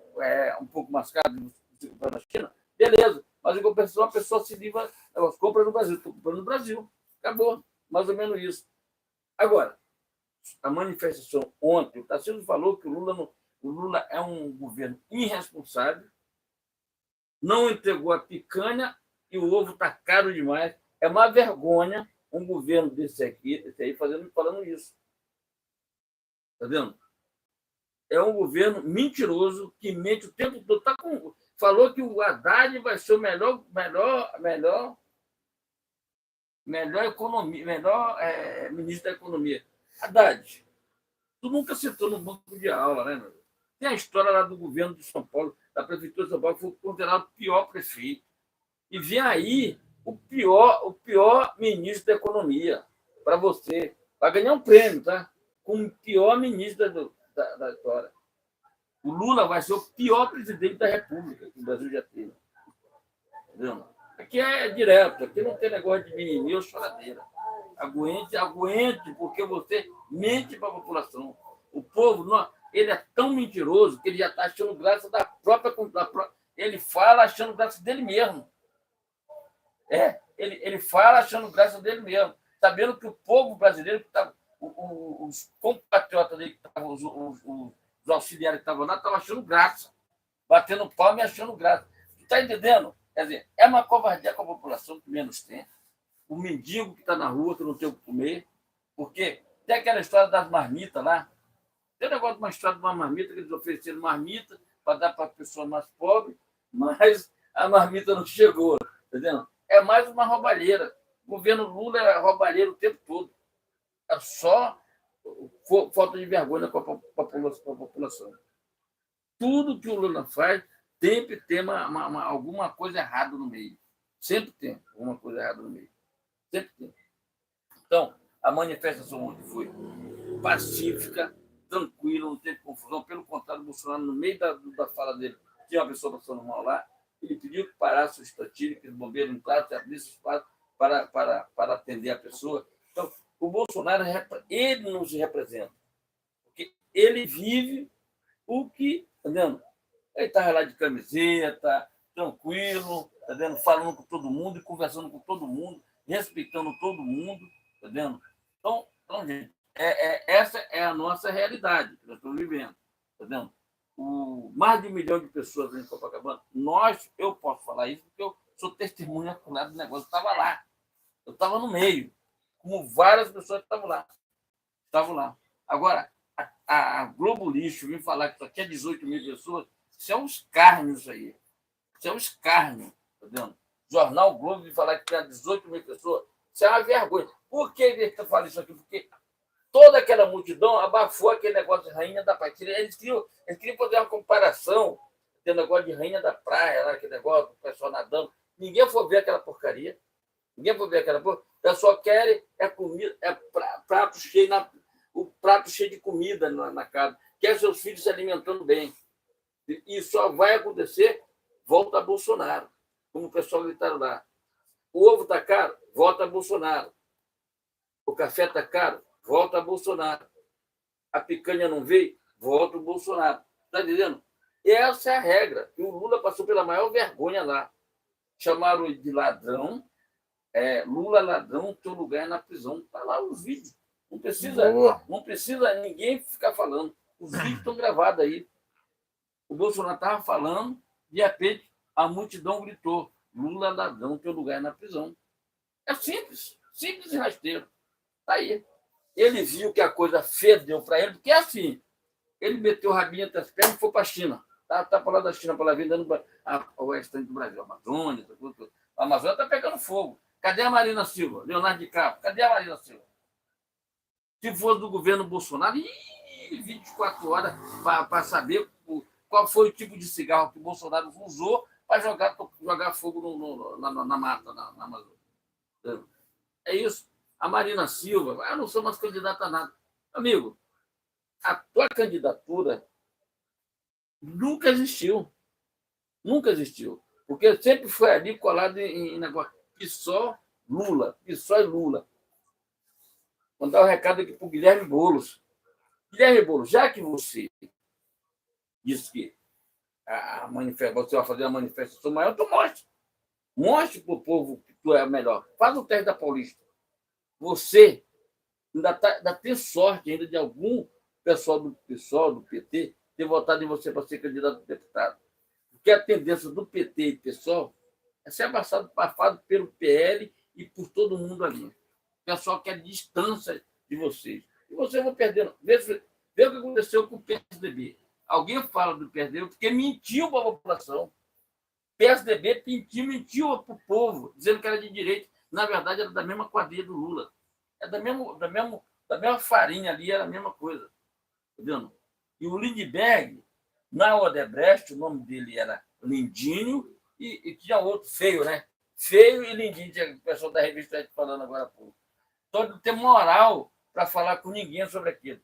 um pouco mais caro do que comprar na China, beleza, mas em compensação a pessoa se livra, ela compra no Brasil, estou comprando no Brasil, acabou, mais ou menos isso. Agora, a manifestação ontem, o Tarcísio falou que o Lula é um governo irresponsável, não entregou a picanha e o ovo está caro demais. É uma vergonha um governo desse aí falando isso. Está vendo? É um governo mentiroso que mente o tempo todo. Falou que o Haddad vai ser o melhor ministro da Economia. Haddad, tu nunca sentou no banco de aula, né, meu? Tem a história lá do governo de São Paulo, da Prefeitura de São Paulo, que foi considerado o pior prefeito. E vem aí o pior ministro da Economia para você. Vai ganhar um prêmio, tá? Como o pior ministro da história. O Lula vai ser o pior presidente da República que o Brasil já teve. Entendeu? Aqui é direto, aqui não tem negócio de mimimi ou choradeira. Aguente, porque você mente para a população. O povo, ele é tão mentiroso que ele já está achando graça da própria. Ele fala achando graça dele mesmo. Ele fala achando graça dele mesmo, sabendo que o povo brasileiro, que tava, os compatriotas dele, que tavam, os auxiliares que estavam lá, estavam achando graça, batendo palma e achando graça. Tu está entendendo? Quer dizer, é uma covardia com a população que menos tem. O mendigo que está na rua, que não tem o que comer, porque tem aquela história das marmitas lá. Tem um negócio de uma história de uma marmita, que eles ofereceram marmita para dar para a pessoa mais pobre, mas a marmita não chegou, entendeu? É mais uma roubalheira. O governo Lula é roubalheiro o tempo todo. É só falta de vergonha com a população. Tudo que o Lula faz sempre tem alguma coisa errada no meio. Sempre tem alguma coisa errada no meio. Sempre tem. Então, a manifestação ontem foi pacífica, tranquila, não teve confusão. Pelo contrário, o Bolsonaro, no meio da fala dele, tinha uma pessoa passando mal lá. Ele pediu que parasse o estatírico, que os bombeiros entrassem, abrissem espaço para atender a pessoa. Então, o Bolsonaro, ele não se representa. Porque ele vive o que, tá vendo? Ele estava lá de camiseta, tranquilo, tá vendo? Falando com todo mundo e conversando com todo mundo, respeitando todo mundo, tá vendo? Então gente, essa é a nossa realidade que nós estamos vivendo, tá vendo? Mais de 1 milhão de pessoas em Copacabana, eu posso falar isso porque eu sou testemunha ocular do negócio, eu estava lá, eu estava no meio. como várias pessoas que estavam lá. Estavam lá. Agora, a Globo Lixo vir falar que isso aqui é 18 mil pessoas, isso é um escárnio isso aí. Isso é um escárnio, tá vendo? Jornal Globo vir falar que tem 18 mil pessoas, isso é uma vergonha. Por que ele fala isso aqui? Porque toda aquela multidão abafou aquele negócio de rainha da praia. Eles queriam fazer uma comparação, tem negócio de rainha da praia, lá, aquele negócio, o pessoal nadando. Ninguém foi ver aquela porcaria. Ninguém foi ver aquela porcaria. O pessoal quer comida, prato cheio, o prato cheio de comida na casa. Quer seus filhos se alimentando bem. E só vai acontecer, volta a Bolsonaro. Como o pessoal gritaram lá. O ovo está caro, volta a Bolsonaro. O café está caro, volta a Bolsonaro. A picanha não veio, volta o Bolsonaro. Está dizendo? Essa é a regra. E o Lula passou pela maior vergonha lá. Chamaram de ladrão. Lula ladrão, teu lugar é na prisão. Está lá os vídeos. Não precisa ninguém ficar falando. Os vídeos estão gravados aí. O Bolsonaro estava falando, de repente a multidão gritou: Lula ladrão, teu lugar é na prisão. É simples e rasteiro. Está aí. Ele viu que a coisa fedeu para ele, porque é assim. Ele meteu o rabinho entre as pernas e foi para a China. Tá para lá da China, para lá, vendendo o restante do Brasil. A Amazônia, a Amazônia está pegando fogo. Cadê a Marina Silva? Leonardo DiCaprio? Cadê a Marina Silva? Se fosse do governo Bolsonaro, 24 horas para saber qual foi o tipo de cigarro que o Bolsonaro usou para jogar fogo na mata, na Amazônia. É isso. A Marina Silva, eu não sou mais candidata a nada. Amigo, a tua candidatura nunca existiu. Nunca existiu. Porque sempre foi ali colado em negócio. PSOL, Lula. PSOL e Lula. Vou dar um recado aqui para o Guilherme Boulos. Guilherme Boulos, já que você disse que você vai fazer uma manifestação maior, então mostre. Mostre para o povo que tu é melhor. Faz o teste da Paulista. Você ainda tem sorte ainda de algum pessoal do PSOL, do PT, ter votado em você para ser candidato a deputado. Porque a tendência do PT e PSOL é ser abafado pelo PL e por todo mundo ali. O pessoal quer distância de vocês. E vocês vão perdendo. Vê o que aconteceu com o PSDB. Alguém fala do PSDB porque mentiu para a população. O PSDB mentiu para o povo, dizendo que era de direita. Na verdade, era da mesma quadrilha do Lula. É da mesma farinha ali, era a mesma coisa. Entendeu? E o Lindbergh, na Odebrecht, o nome dele era Lindinho, e tinha outro feio, né? Feio e Lindinho, tinha o pessoal da revista falando agora há pouco. Então, não tem moral para falar com ninguém sobre aquilo.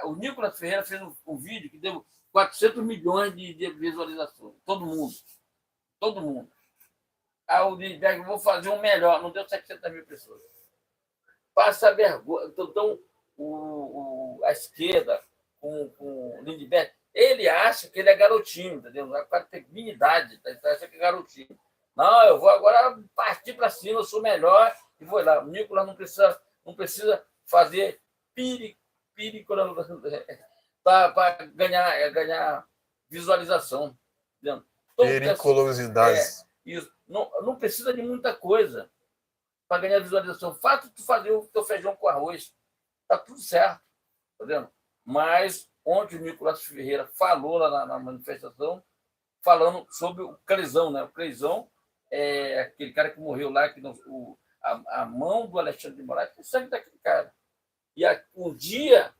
O Nicolas Ferreira fez um vídeo que deu 400 milhões de visualizações. Todo mundo. O Lindbergh, vou fazer um melhor. Não deu 700 mil pessoas. Passa vergonha. Então, a esquerda, com o Lindbergh, ele acha que ele é garotinho, entendeu? O cara tem minha idade, ele acha que é garotinho. Não, eu vou agora partir para cima, eu sou melhor e vou lá. O Nicolas não precisa fazer para ganhar visualização. Entendeu? Periculosidades. Isso. Não precisa de muita coisa para ganhar visualização. Fato de tu fazer o teu feijão com arroz. Está tudo certo. Tá vendo? Mas ontem o Nicolas Ferreira falou lá na manifestação, falando sobre o Cleizão, né? O Cleizão é aquele cara que morreu lá, que a mão do Alexandre de Moraes tem sangue daquele cara. E um dia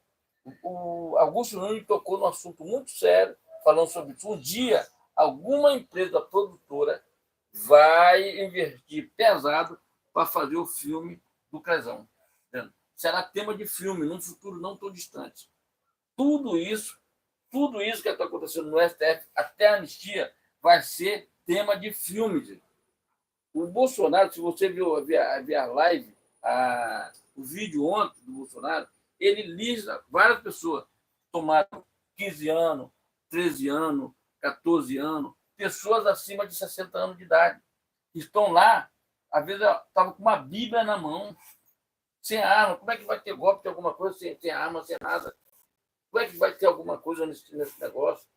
o Augusto Nunes tocou num assunto muito sério, falando sobre isso. Um dia, alguma empresa produtora vai investir pesado para fazer o filme do Cleizão. Entendeu? Será tema de filme, num futuro não tão distante. Tudo isso que está acontecendo no STF, até a anistia, vai ser tema de filme. Gente. O Bolsonaro, se você viu a live, o vídeo ontem do Bolsonaro, ele lista várias pessoas tomaram 15 anos, 13 anos, 14 anos, pessoas acima de 60 anos de idade. Estão lá, às vezes estavam com uma Bíblia na mão, sem arma. Como é que vai ter golpe de alguma coisa sem arma, sem nada? Como é que vai ter alguma coisa nesse negócio?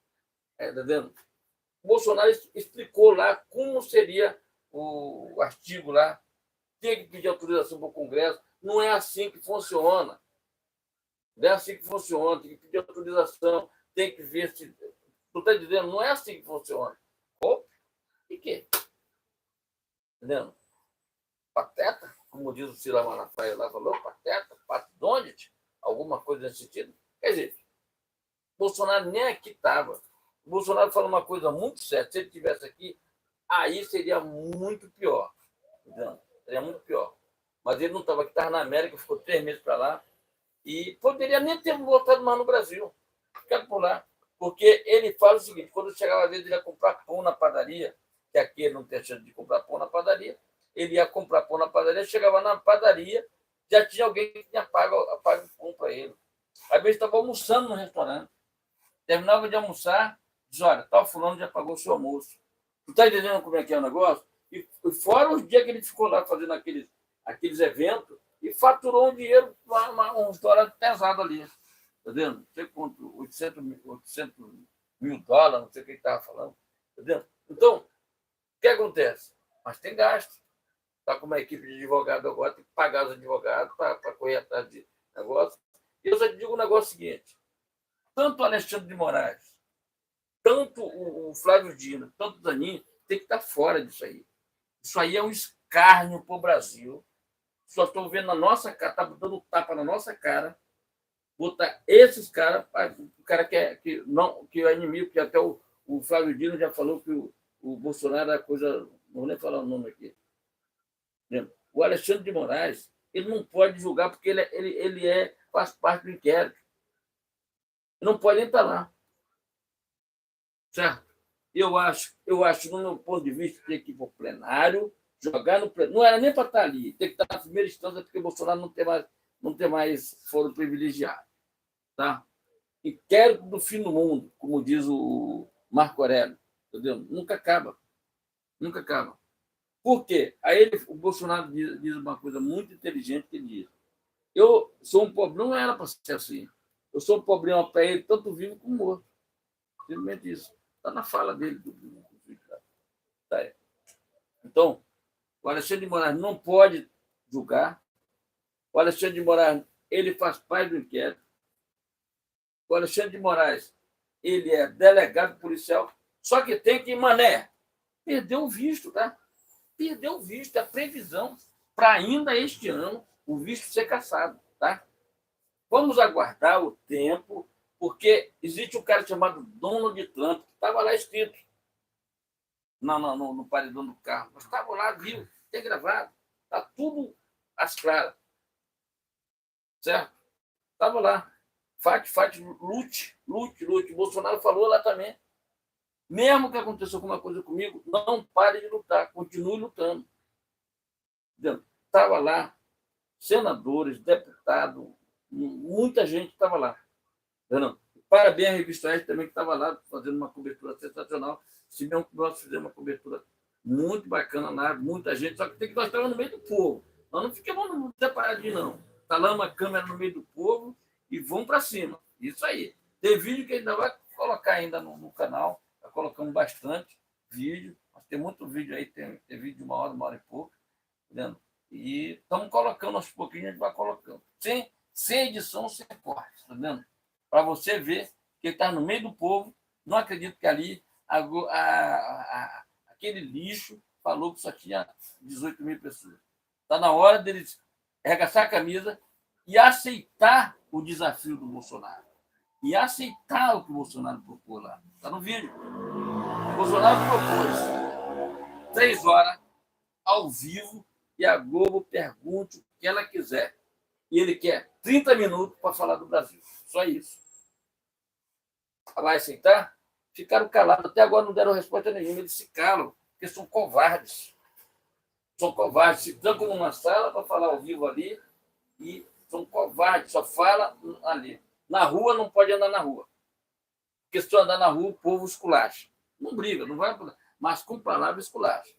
Tá vendo? O Bolsonaro explicou lá como seria o artigo lá, tem que pedir autorização para o Congresso, Não é assim que funciona. Não é assim que funciona. Tem que pedir autorização, tem que ver se... Tu está dizendo, não é assim que funciona. Opa, e quê? Entendendo? Pateta, como diz o Ciro Malafaia lá, falou, pateta, patidônite, alguma coisa nesse sentido. Quer dizer, Bolsonaro nem aqui estava. O Bolsonaro fala uma coisa muito séria. Se ele estivesse aqui, aí seria muito pior. Entendeu? Seria muito pior. Mas ele não estava aqui, estava na América, ficou 3 meses para lá. E poderia nem ter voltado mais no Brasil. Ficado por lá. Porque ele fala o seguinte: quando chegava a vez, ele ia comprar pão na padaria, que aqui ele não tem chance de comprar pão na padaria, ele ia comprar pão na padaria, chegava na padaria, já tinha alguém que tinha pago o pão para ele. Às vezes estava almoçando no restaurante. Terminava de almoçar, diz, olha, tal fulano já pagou o seu almoço. Tu está entendendo como é que é o negócio? E fora os dias que ele ficou lá fazendo aqueles eventos e faturou um dinheiro, um restaurante pesado ali. Está vendo? Não sei quanto, 800 mil dólares, não sei o que ele estava falando. Está vendo? Então, o que acontece? Mas tem gasto. Está com uma equipe de advogado agora, tem que pagar os advogados para correr atrás de negócio. E eu só te digo um negócio seguinte: tanto o Alexandre de Moraes, tanto o Flávio Dino, tanto o Zanin, tem que estar fora disso aí. Isso aí é um escárnio para o Brasil. Só estou vendo na nossa cara, está dando tapa na nossa cara, botar esses caras, o cara que é inimigo, que até o Flávio Dino já falou que o Bolsonaro é coisa. Não vou nem falar o nome aqui. O Alexandre de Moraes, ele não pode julgar porque ele faz parte do inquérito. Ele não pode nem estar lá. Certo? Eu acho, no meu ponto de vista, tem que ir para o plenário, jogar no plenário. Não era nem para estar ali, tem que estar na primeira instância, porque o Bolsonaro não tem mais foro privilegiado. Tá? Inquérito do fim do mundo, como diz o Marco Aurélio. Entendeu? Nunca acaba. Nunca acaba. Por quê? Aí o Bolsonaro diz uma coisa muito inteligente que ele diz: eu sou um problema, não era para ser assim. Eu sou um problema para ele, tanto vivo como morto. Simplesmente isso. Está na fala dele. Tá aí. Então, o Alexandre de Moraes não pode julgar. O Alexandre de Moraes, ele faz parte do inquérito. O Alexandre de Moraes, ele é delegado policial, só que tem que, mané, perdeu o visto, tá? Perdeu o visto, a previsão para ainda este ano o visto ser cassado, tá? Vamos aguardar o tempo, porque existe um cara chamado Donald Trump, que estava lá escrito no paredão do carro, mas estava lá, viu, tem gravado, está tudo às claras, certo? Estava lá, lute. Bolsonaro falou lá também. Mesmo que aconteça alguma coisa comigo, não pare de lutar, continue lutando. Estava lá, senadores, deputados, muita gente estava lá. Entendeu? Parabéns à Revista Oeste também, que estava lá fazendo uma cobertura sensacional. Se bem que nós fizemos uma cobertura muito bacana lá, muita gente, só que nós estávamos no meio do povo. Nós não ficamos separadinhos, não. Está lá uma câmera no meio do povo e vão para cima. Isso aí. Tem vídeo que ainda vai colocar ainda no canal. Está colocando bastante vídeo. Mas tem muito vídeo aí, tem vídeo de uma hora e pouco. Entendeu? E estamos colocando aos pouquinhos, a gente vai colocando. Sem edição, sem corte. Tá vendo? Para você ver que ele está no meio do povo. Não acredito que ali aquele lixo falou que só tinha 18 mil pessoas. Está na hora deles arregaçar a camisa e aceitar o desafio do Bolsonaro. E aceitar o que o Bolsonaro propôs lá. Está no vídeo. O Bolsonaro propôs 3 horas ao vivo e a Globo pergunte o que ela quiser. E ele quer 30 minutos para falar do Brasil. Só isso. Vai aceitar? Ficaram calados. Até agora não deram resposta nenhuma. Eles se calam, porque são covardes. São covardes. Se trancam numa sala para falar ao vivo ali e são covardes. Só fala ali. Na rua não pode andar na rua. Porque se tu andar na rua, o povo esculacha. Não briga, não vai. Mas com palavras esculacha.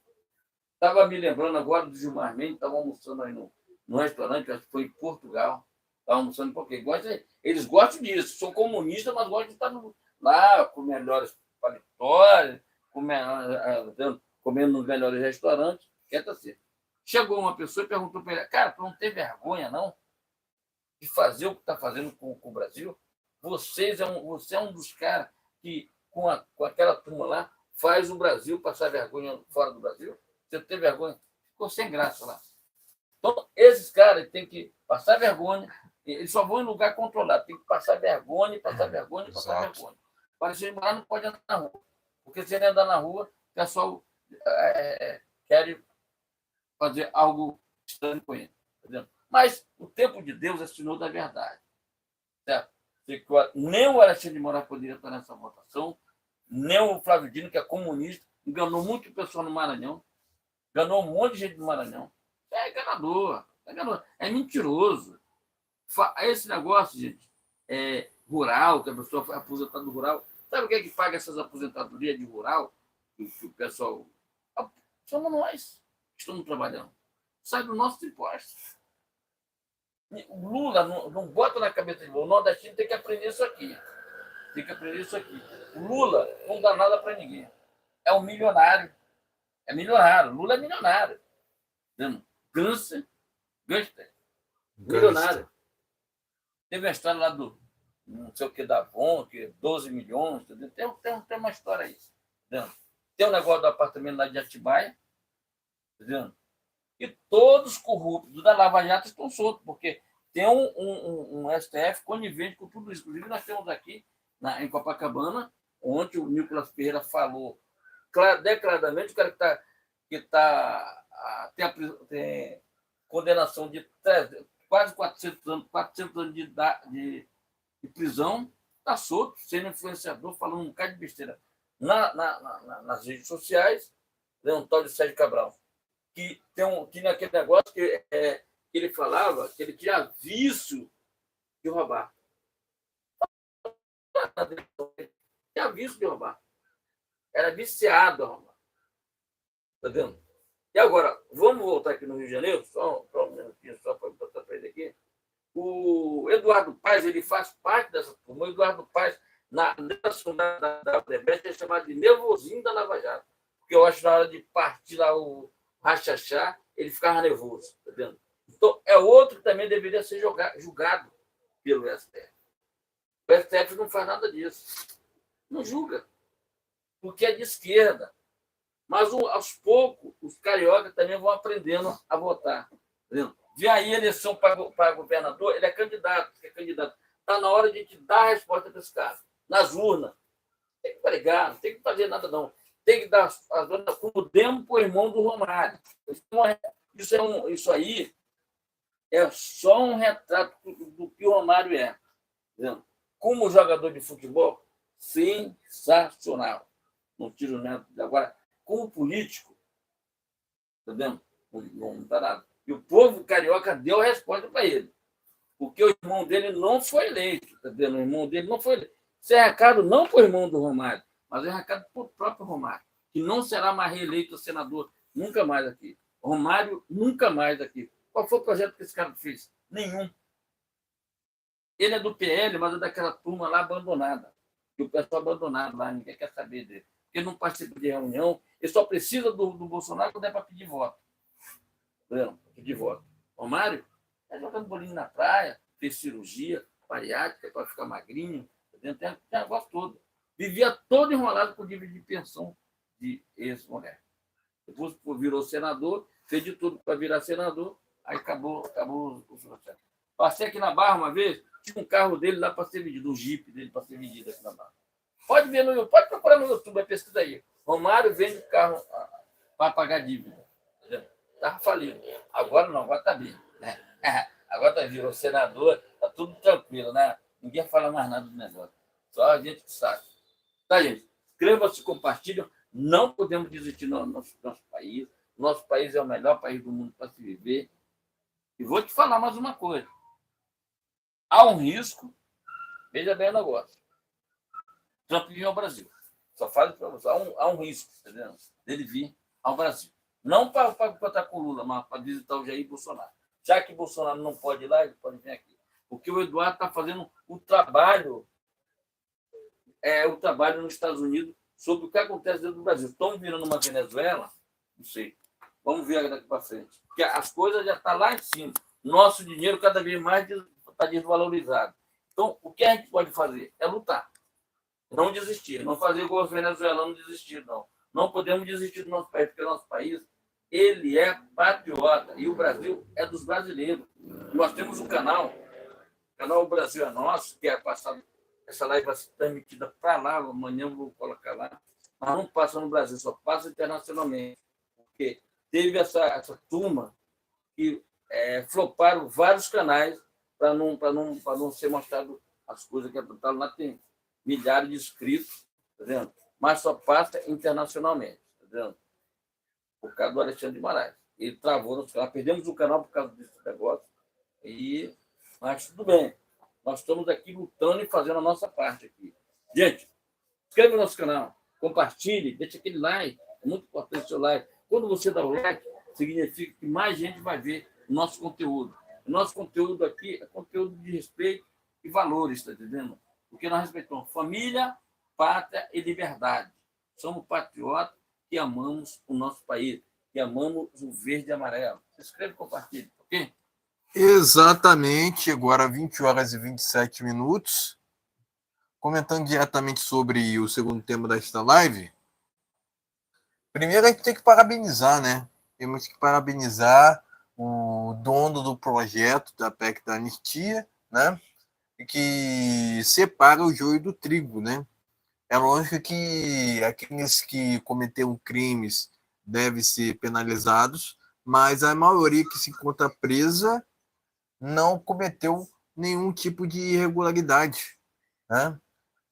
Estava me lembrando agora do Gilmar Mendes, estava almoçando aí no restaurante, acho que foi em Portugal. Estava almoçando porque eles gostam disso. São comunistas, mas gostam de estar lá com melhores paletós, comendo nos melhores restaurantes. Quer assim. Chegou uma pessoa e perguntou para ele, cara, tu não tem vergonha, não, de fazer o que está fazendo com o Brasil? Você é um dos caras que, com aquela turma lá, faz o Brasil passar vergonha fora do Brasil? Você não tem vergonha? Ficou sem graça lá. Então, esses caras têm que passar vergonha, eles só vão em lugar controlado, tem que passar vergonha, passar vergonha, passar vergonha. Para se morar, não pode andar na rua. Porque se ele andar na rua, o pessoal quer fazer algo estranho com ele. Entendeu? Mas o tempo de Deus é sinal da verdade. Certo? Nem o Alexandre de Moraes poderia estar nessa votação, nem o Flávio Dino, que é comunista, enganou muito pessoal no Maranhão, enganou um monte de gente no Maranhão. É enganador, é mentiroso. Esse negócio, gente, rural, que a pessoa foi aposentada do rural. Sabe o que é que paga essas aposentadorias de rural? Que o pessoal. Somos nós que estamos trabalhando. Sai do nosso imposto. O Lula não bota na cabeça de o nordestino tem que aprender isso aqui. Tem que aprender isso aqui. O Lula não dá nada para ninguém. É um milionário. É milionário. Lula é milionário. Gangster. Milionário. Teve uma história lá do não sei o que da Avon, que 12 milhões. Entendeu? Tem uma história aí. Entendeu? Tem um negócio do apartamento lá de Atibaia. Entendeu? E todos corruptos da Lava Jato estão soltos, porque tem um STF conivente com tudo isso. Inclusive, nós temos aqui em Copacabana, ontem o Nicolas Ferreira falou declaradamente, o cara tem condenação de quase 400 anos de prisão, está solto, sendo influenciador, falando um bocado de besteira nas redes sociais, um tal de Sérgio Cabral, que tinha aquele negócio que ele falava que ele tinha vício de roubar. Tinha vício de roubar. Era viciado a roubar. Está vendo? E agora, vamos voltar aqui no Rio de Janeiro, só um minutinho, só para botar para ele aqui. O Eduardo Paes, ele faz parte dessa turma. O Eduardo Paes, na da Odebrecht, é chamado de nervosinho da Lava Jato. Porque eu acho que na hora de partir lá o rachachá, ele ficava nervoso. Tá vendo? Então, é outro que também deveria ser julgado pelo STF. O STF não faz nada disso. Não julga. Porque é de esquerda. Mas, aos poucos, os cariocas também vão aprendendo a votar. Tá vendo? Vê aí a eleição para governador, ele é candidato. Está na hora de a gente dar a resposta para esse cara. Nas urnas. Tem que pregar, não tem que fazer nada, não. Tem que dar as urnas como demos para o irmão do Romário. Isso aí é só um retrato do que o Romário é. Entendeu? Como jogador de futebol, sensacional. Não tiro nada. Agora, como político, entendeu? Não está nada. E o povo carioca deu a resposta para ele. Porque o irmão dele não foi eleito. Tá vendo? O irmão dele não foi eleito. Isso é recado não para o irmão do Romário, mas é recado para o próprio Romário, que não será mais reeleito senador nunca mais aqui. Romário nunca mais aqui. Qual foi o projeto que esse cara fez? Nenhum. Ele é do PL, mas é daquela turma lá abandonada. E o pessoal abandonado lá, ninguém quer saber dele. Porque ele não participa de reunião, ele só precisa do Bolsonaro quando é para pedir voto. Não, pedir voto. Romário está jogando bolinho na praia, fez cirurgia bariátrica para ficar magrinho, tem negócio todo. Vivia todo enrolado com dívida de pensão de ex-mulher. Depois virou senador, fez de tudo para virar senador, aí acabou o processo. Passei aqui na Barra uma vez, tinha um carro dele lá para ser vendido, um Jeep dele para ser vendido aqui na Barra. Pode ver pode procurar no YouTube, é pesquisa aí. Romário vende carro para pagar dívida. Estava falido. Agora não, agora está bem. Né? Agora virou senador, está tudo tranquilo, né? Ninguém fala mais nada do negócio. Só a gente que sabe. Tá, gente? Inscreva-se, compartilhem. Não podemos desistir do nosso país. Nosso país é o melhor país do mundo para se viver. E vou te falar mais uma coisa. Há um risco, veja bem o negócio. Trump vir ao Brasil. Só falo para você. Há um risco, entendeu? Dele vir ao Brasil. Não para estar com o Lula, mas para visitar o Jair Bolsonaro. Já que Bolsonaro não pode ir lá, ele pode vir aqui. Porque o Eduardo está fazendo o trabalho nos Estados Unidos sobre o que acontece dentro do Brasil. Estão virando uma Venezuela? Não sei. Vamos ver daqui para frente. Porque as coisas já estão lá em cima. Nosso dinheiro cada vez mais está desvalorizado. Então, o que a gente pode fazer é lutar. Não desistir. Não fazer igual os venezuelanos desistir, não. Não podemos desistir do nosso país, porque o nosso país ele é patriota. E o Brasil é dos brasileiros. Nós temos um canal, o canal O Brasil é Nosso, que é passado. Essa live vai ser transmitida para lá, amanhã eu vou colocar lá. Mas não passa no Brasil, só passa internacionalmente. Porque teve essa turma que floparam vários canais para não ser mostrado as coisas que é lá tem milhares de inscritos, tá vendo? Mas só passa internacionalmente, tá vendo? Por causa do Alexandre de Moraes. Ele travou nosso canal, perdemos o canal por causa desse negócio, mas tudo bem. Nós estamos aqui lutando e fazendo a nossa parte aqui. Gente, inscreve no nosso canal, compartilhe, deixa aquele like, é muito importante o seu like. Quando você dá o like, significa que mais gente vai ver o nosso conteúdo. O nosso conteúdo aqui é conteúdo de respeito e valores, está entendendo? Porque nós respeitamos família, pátria e liberdade. Somos patriotas que amamos o nosso país, que amamos o verde e amarelo. Se inscreve e compartilhe, ok? Exatamente, agora 20 horas e 27 minutos. Comentando diretamente sobre o segundo tema desta live. Primeiro a gente tem que parabenizar, né? Temos que parabenizar o dono do projeto da PEC da Anistia, né? Que separa o joio do trigo, né? É lógico que aqueles que cometeram crimes devem ser penalizados, mas a maioria que se encontra presa não cometeu nenhum tipo de irregularidade, né?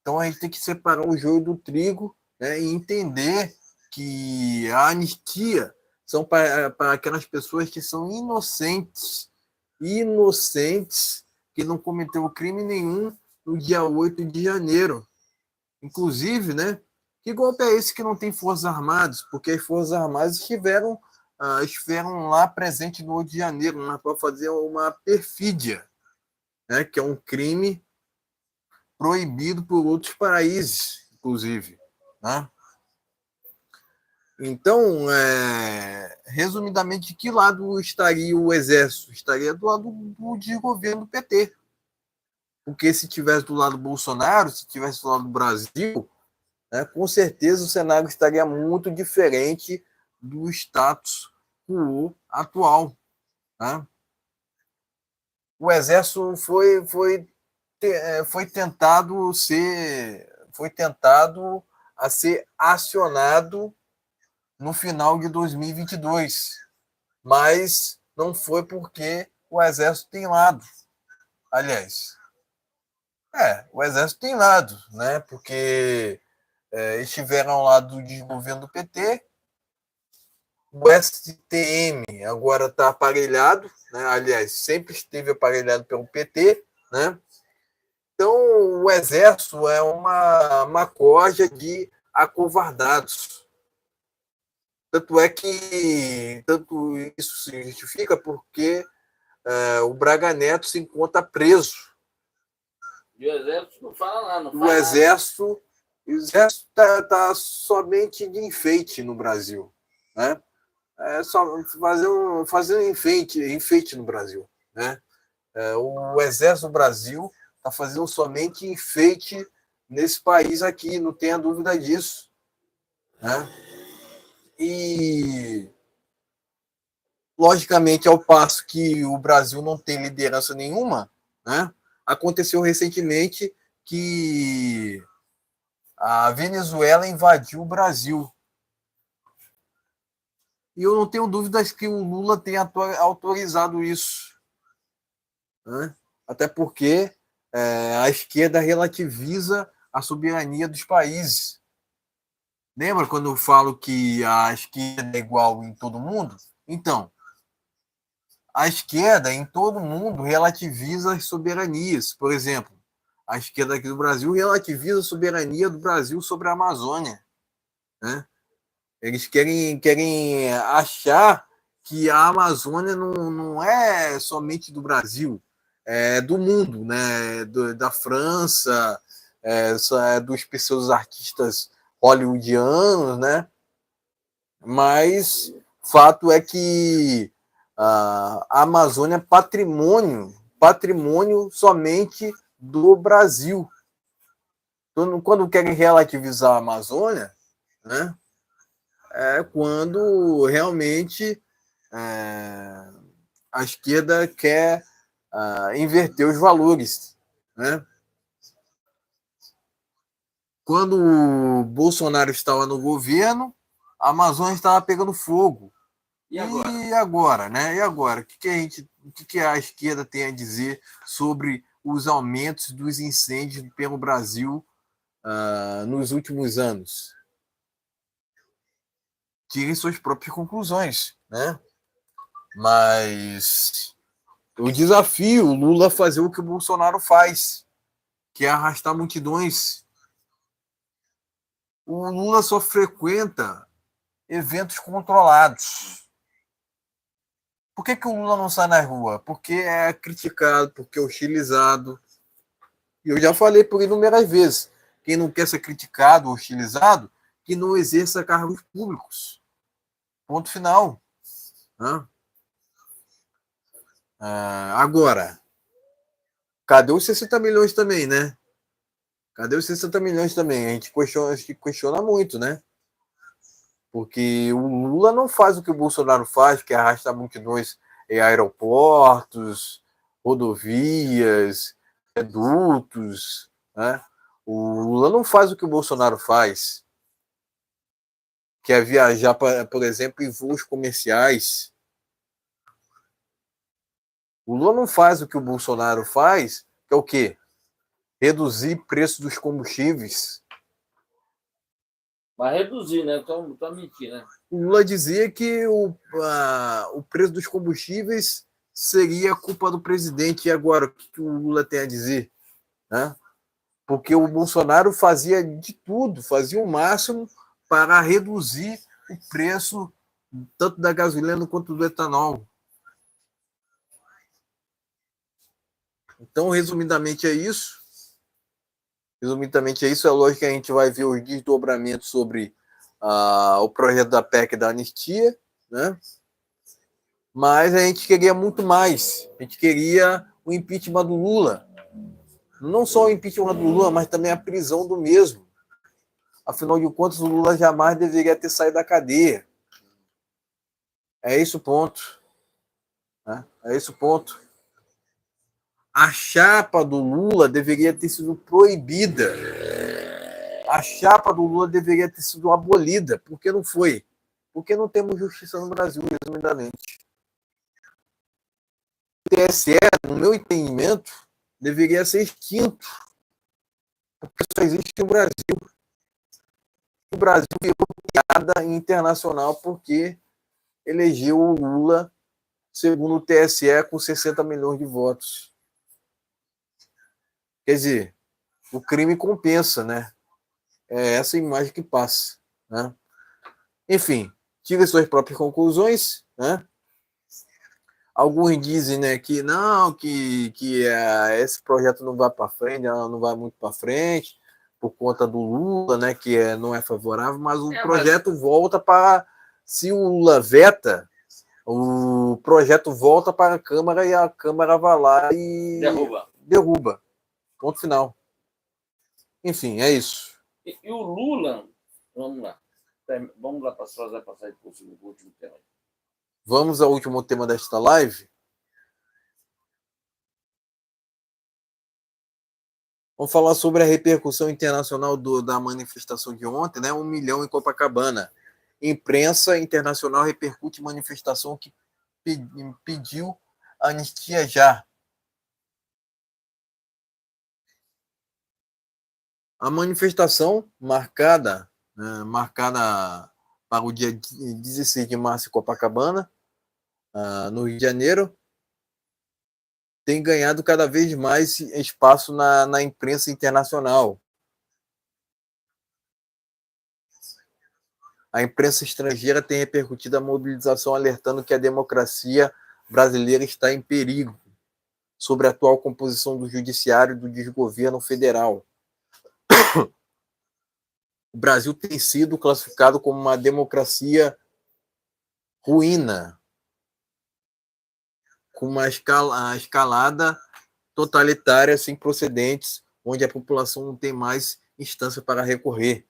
Então a gente tem que separar o joio do trigo, né, e entender que a anistia são para aquelas pessoas que são inocentes, que não cometeram crime nenhum no dia 8 de janeiro. Inclusive, né, que golpe é esse que não tem Forças Armadas? Porque as Forças Armadas estiveram lá presentes no 8 de janeiro, mas para fazer uma perfídia, né, que é um crime proibido por outros países, inclusive, né? Então, resumidamente, de que lado estaria o Exército? Estaria do lado de governo do PT. Porque se tivesse do lado do Bolsonaro, se tivesse do lado do Brasil, né, com certeza o cenário estaria muito diferente do status quo atual. Né? O Exército foi tentado a ser acionado no final de 2022, mas não foi porque o Exército tem lado. Aliás, o Exército tem lado, né? Porque estiveram ao lado do governo do PT, o STM agora está aparelhado, né? Aliás, sempre esteve aparelhado pelo PT, né? Então, o Exército é uma corja de acovardados. Tanto isso se justifica porque o Braga Neto se encontra preso. E o Exército não fala nada. O Exército está somente de enfeite no Brasil. Né? É só fazer um enfeite no Brasil. Né? O Exército do Brasil está fazendo somente enfeite nesse país aqui, não tenha dúvida disso. Né? E, logicamente, ao passo que o Brasil não tem liderança nenhuma, né? Aconteceu recentemente que a Venezuela invadiu o Brasil. E eu não tenho dúvidas que o Lula tenha autorizado isso. Né? Até porque a esquerda relativiza a soberania dos países. Lembra quando eu falo que a esquerda é igual em todo mundo? Então, a esquerda em todo mundo relativiza as soberanias. Por exemplo, a esquerda aqui do Brasil relativiza a soberania do Brasil sobre a Amazônia. Né? Eles querem achar que a Amazônia não é somente do Brasil, é do mundo, né? Da França, dos pessoas artistas hollywoodianos, né? Mas Fato é que a Amazônia é patrimônio somente do Brasil. Então, quando querem relativizar a Amazônia, né, é quando realmente a esquerda quer inverter os valores, né? Quando o Bolsonaro estava no governo, a Amazônia estava pegando fogo. E agora? E agora, né? E agora? O que a esquerda tem a dizer sobre os aumentos dos incêndios pelo Brasil nos últimos anos? Tirem suas próprias conclusões, né? Mas o desafio, o Lula fazer o que o Bolsonaro faz, que é arrastar multidões. O Lula só frequenta eventos controlados. Por que o Lula não sai na rua? Porque é criticado, porque é hostilizado. E eu já falei por inúmeras vezes. Quem não quer ser criticado, hostilizado, que não exerça cargos públicos. Ponto final. Agora, cadê os 60 milhões também, né? Cadê os 60 milhões também? A gente questiona muito, né? Porque o Lula não faz o que o Bolsonaro faz, que é arrastar multidões em aeroportos, rodovias, dutos, né? O Lula não faz o que o Bolsonaro faz, que é viajar, por exemplo, em voos comerciais. O Lula não faz o que o Bolsonaro faz, que é o quê? Reduzir o preço dos combustíveis. Vai reduzir, né? Então mentir, né? O Lula dizia que o preço dos combustíveis seria culpa do presidente. E agora, o que o Lula tem a dizer? Né? Porque o Bolsonaro fazia de tudo, fazia o máximo para reduzir o preço tanto da gasolina quanto do etanol. Então, resumidamente é isso. É lógico que a gente vai ver os desdobramentos sobre o projeto da PEC da anistia, né? Mas a gente queria muito mais. A gente queria o impeachment do Lula. Não só o impeachment do Lula, mas também a prisão do mesmo. Afinal de contas, o Lula jamais deveria ter saído da cadeia. É esse o ponto. Né? É esse o ponto. A chapa do Lula deveria ter sido proibida. A chapa do Lula deveria ter sido abolida. Por que não foi? Porque não temos justiça no Brasil, resumidamente. O TSE, no meu entendimento, deveria ser extinto. Porque só existe no Brasil. O Brasil virou piada internacional porque elegeu o Lula, segundo o TSE, com 60 milhões de votos. Quer dizer, o crime compensa, né? É essa imagem que passa. Né? Enfim, tire suas próprias conclusões, né? Alguns dizem, né, que não, que esse projeto não vai para frente, não vai muito para frente, por conta do Lula, né, que não é favorável, mas o projeto volta para. Se o Lula veta, o projeto volta para a Câmara e a Câmara vai lá e derruba. Ponto final. Enfim, é isso. E o Lula, vamos lá para passar por o último tema. Vamos ao último tema desta live. Vamos falar sobre a repercussão internacional da manifestação de ontem, né? 1 milhão em Copacabana. Imprensa internacional repercute manifestação que pediu anistia já. A manifestação marcada para o dia 16 de março em Copacabana, no Rio de Janeiro, tem ganhado cada vez mais espaço na imprensa internacional. A imprensa estrangeira tem repercutido a mobilização, alertando que a democracia brasileira está em perigo sobre a atual composição do judiciário e do desgoverno federal. O Brasil tem sido classificado como uma democracia ruína, com uma escalada totalitária sem precedentes, onde a população não tem mais instância para recorrer.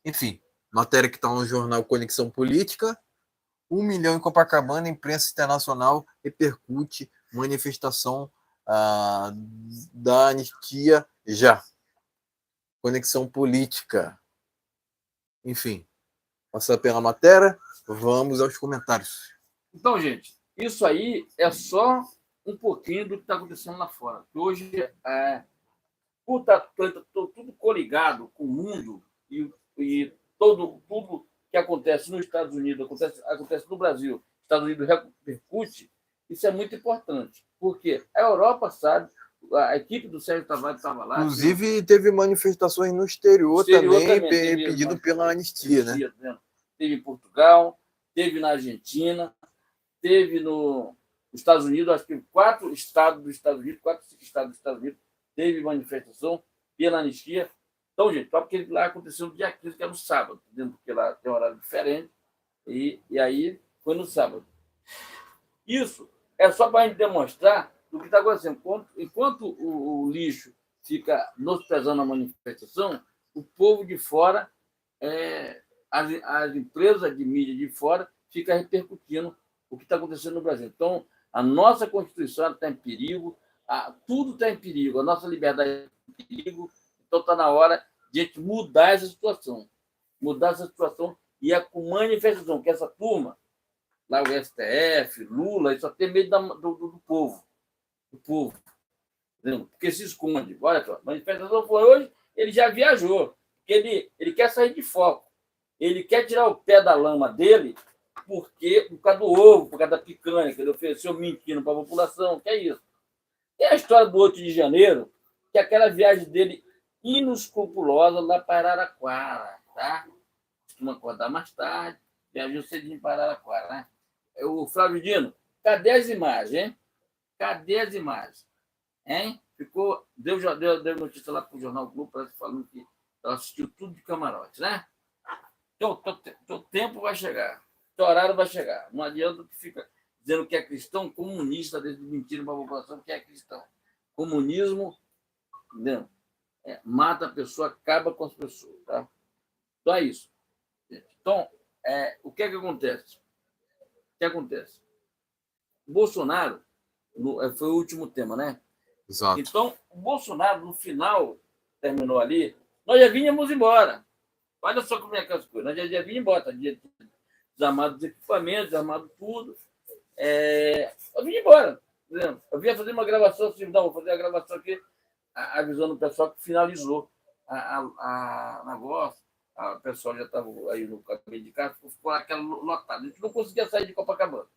Enfim, matéria que está no jornal Conexão Política. 1 milhão em Copacabana, imprensa internacional repercute manifestação da anistia já. Conexão Política. Enfim, passando pela matéria, vamos aos comentários. Então, gente, isso aí é só um pouquinho do que está acontecendo lá fora. Hoje, tudo coligado com o mundo e tudo que acontece nos Estados Unidos, acontece no Brasil, Estados Unidos repercute, isso é muito importante. Porque a Europa sabe, a equipe do Sérgio Tavares estava lá. Inclusive, teve manifestações no exterior também pedindo pela anistia, né? Teve em Portugal, teve na Argentina, teve nos Estados Unidos, acho que 4 estados dos Estados Unidos, 4, 5 estados dos Estados Unidos, teve manifestação pela anistia. Então, gente, só porque lá aconteceu no dia 15, que é no sábado, porque lá tem um horário diferente, e aí foi no sábado. Isso é só para a gente demonstrar do que está acontecendo. Enquanto o lixo fica menosprezando a manifestação, o povo de fora, as empresas de mídia de fora, ficam repercutindo o que está acontecendo no Brasil. Então, a nossa Constituição está em perigo, tudo está em perigo, a nossa liberdade está em perigo, então está na hora de a gente mudar essa situação. E é com manifestação, que essa turma, lá o STF, Lula, ele só tem medo do povo. Do povo. Entendeu? Porque se esconde. Olha só, a manifestação foi hoje, ele já viajou. Porque ele quer sair de foco. Ele quer tirar o pé da lama dele por causa do ovo, por causa da picanha, que ele ofereceu mentindo para a população, que é isso. Tem a história do 8 de janeiro, que é aquela viagem dele inescrupulosa lá para Araraquara, tá? Costuma acordar mais tarde, viajou cedinho para Araraquara, né? O Flávio Dino, cadê as imagens, hein? Cadê as imagens? Hein? Deu notícia lá para o Jornal Globo, falando que ela assistiu tudo de camarote, né? Teu tempo vai chegar, teu horário vai chegar. Não adianta que fica dizendo que é cristão, comunista, desde mentira para a população que é cristão. Comunismo, entendeu? Mata a pessoa, acaba com as pessoas, tá? Então é isso. Então, o que é que acontece? O que acontece? O Bolsonaro foi o último tema, né? Exato. Então, o Bolsonaro, no final, terminou ali, nós já vínhamos embora. Olha só como é que as coisas. Nós já vínhamos embora, tá? Desarmado os equipamentos, desarmado tudo. Eu vim embora. Entendeu? Eu vinha fazer uma gravação, assim, não, vou fazer a gravação aqui, avisando o pessoal que finalizou a negócio. O pessoal já estava aí no caminho de casa, ficou aquela lotada. A gente não conseguia sair de Copacabana.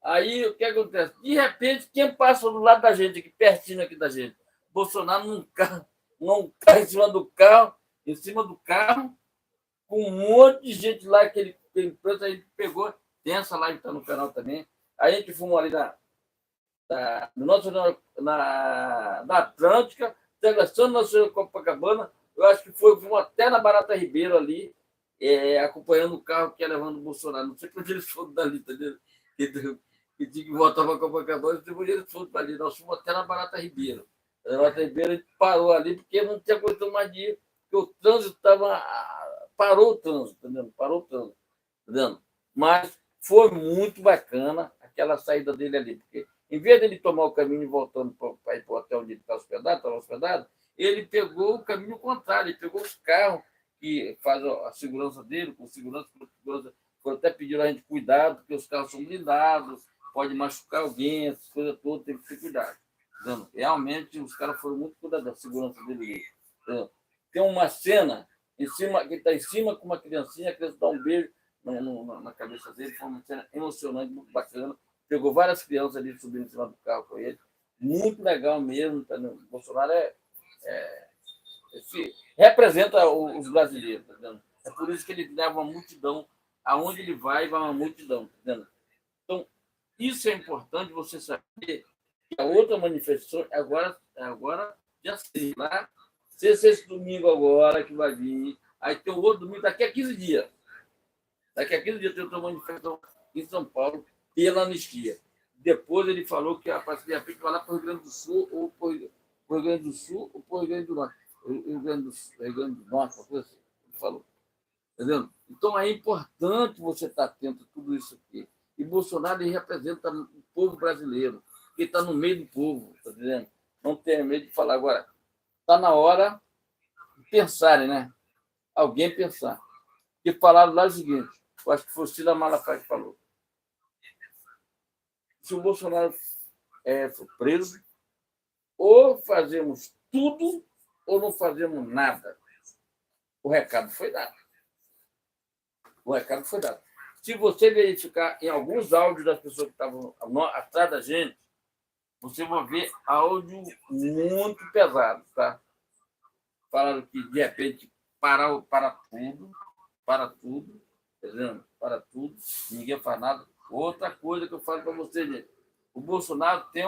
Aí, o que acontece? De repente, quem passa do lado da gente, aqui pertinho aqui da gente? Bolsonaro num carro em cima do carro, com um monte de gente lá que ele pegou. Tem essa live que está no canal também. Aí a gente fumou ali na Atlântica, atravessando na Senhora Copacabana. Eu acho que fomos até na Barata Ribeiro ali, acompanhando o carro que ia levando o Bolsonaro. Não sei quando eles foram dali, entendeu? Que tinha que voltar para Copacabana, eles foram para ali. Nós fomos até na Barata Ribeiro. Na Barata Ribeiro a gente parou ali, porque não tinha coisa mais de ir, porque o trânsito estava. Parou o trânsito, entendeu? Parou o trânsito, entendeu? Mas foi muito bacana aquela saída dele ali, porque em vez dele tomar o caminho voltando para ir para o hotel onde ele estava hospedado, ele pegou o caminho contrário, ele pegou os carros que fazem a segurança dele, com segurança, foram até pedir a gente cuidado, porque os carros são blindados, pode machucar alguém, essas coisas todas, tem que ter cuidado. Entendeu? Realmente, os caras foram muito cuidados da segurança dele. Entendeu? Tem uma cena que ele está em cima com uma criancinha, a criança dá um beijo na cabeça dele, foi uma cena emocionante, muito bacana. Pegou várias crianças ali subindo em cima do carro com ele. Muito legal mesmo. O Bolsonaro representa os brasileiros. Tá? É por isso que ele leva uma multidão. Aonde ele vai uma multidão. Tá? Então, isso é importante você saber que a outra manifestação agora já sei lá. Se esse domingo agora que vai vir Aí tem o outro domingo, daqui a 15 dias. Daqui a 15 dias tem outra manifestação em São Paulo pela anistia. Depois ele falou que a partir de repente vai lá para o Rio Grande do Sul, ou para o Rio Grande do Sul, ou para o Rio Grande do Norte. Rio Grande do Norte, uma coisa assim, ele falou. Entendeu? Então é importante você estar atento a tudo isso aqui. E Bolsonaro ele representa o povo brasileiro, que está no meio do povo, tá dizendo? Não tenha medo de falar. Agora, está na hora de pensarem, né? Alguém pensar. E falaram lá o seguinte, eu acho que foi o Cida Malafaia que falou. Se o Bolsonaro for preso, ou fazemos tudo ou não fazemos nada. O recado foi dado. O recado foi dado. Se você verificar em alguns áudios das pessoas que estavam atrás da gente, você vai ver áudio muito pesado, tá? Falaram que, de repente, para tudo, entendeu? Para tudo, ninguém faz nada. Outra coisa que eu falo para você, gente, o Bolsonaro tem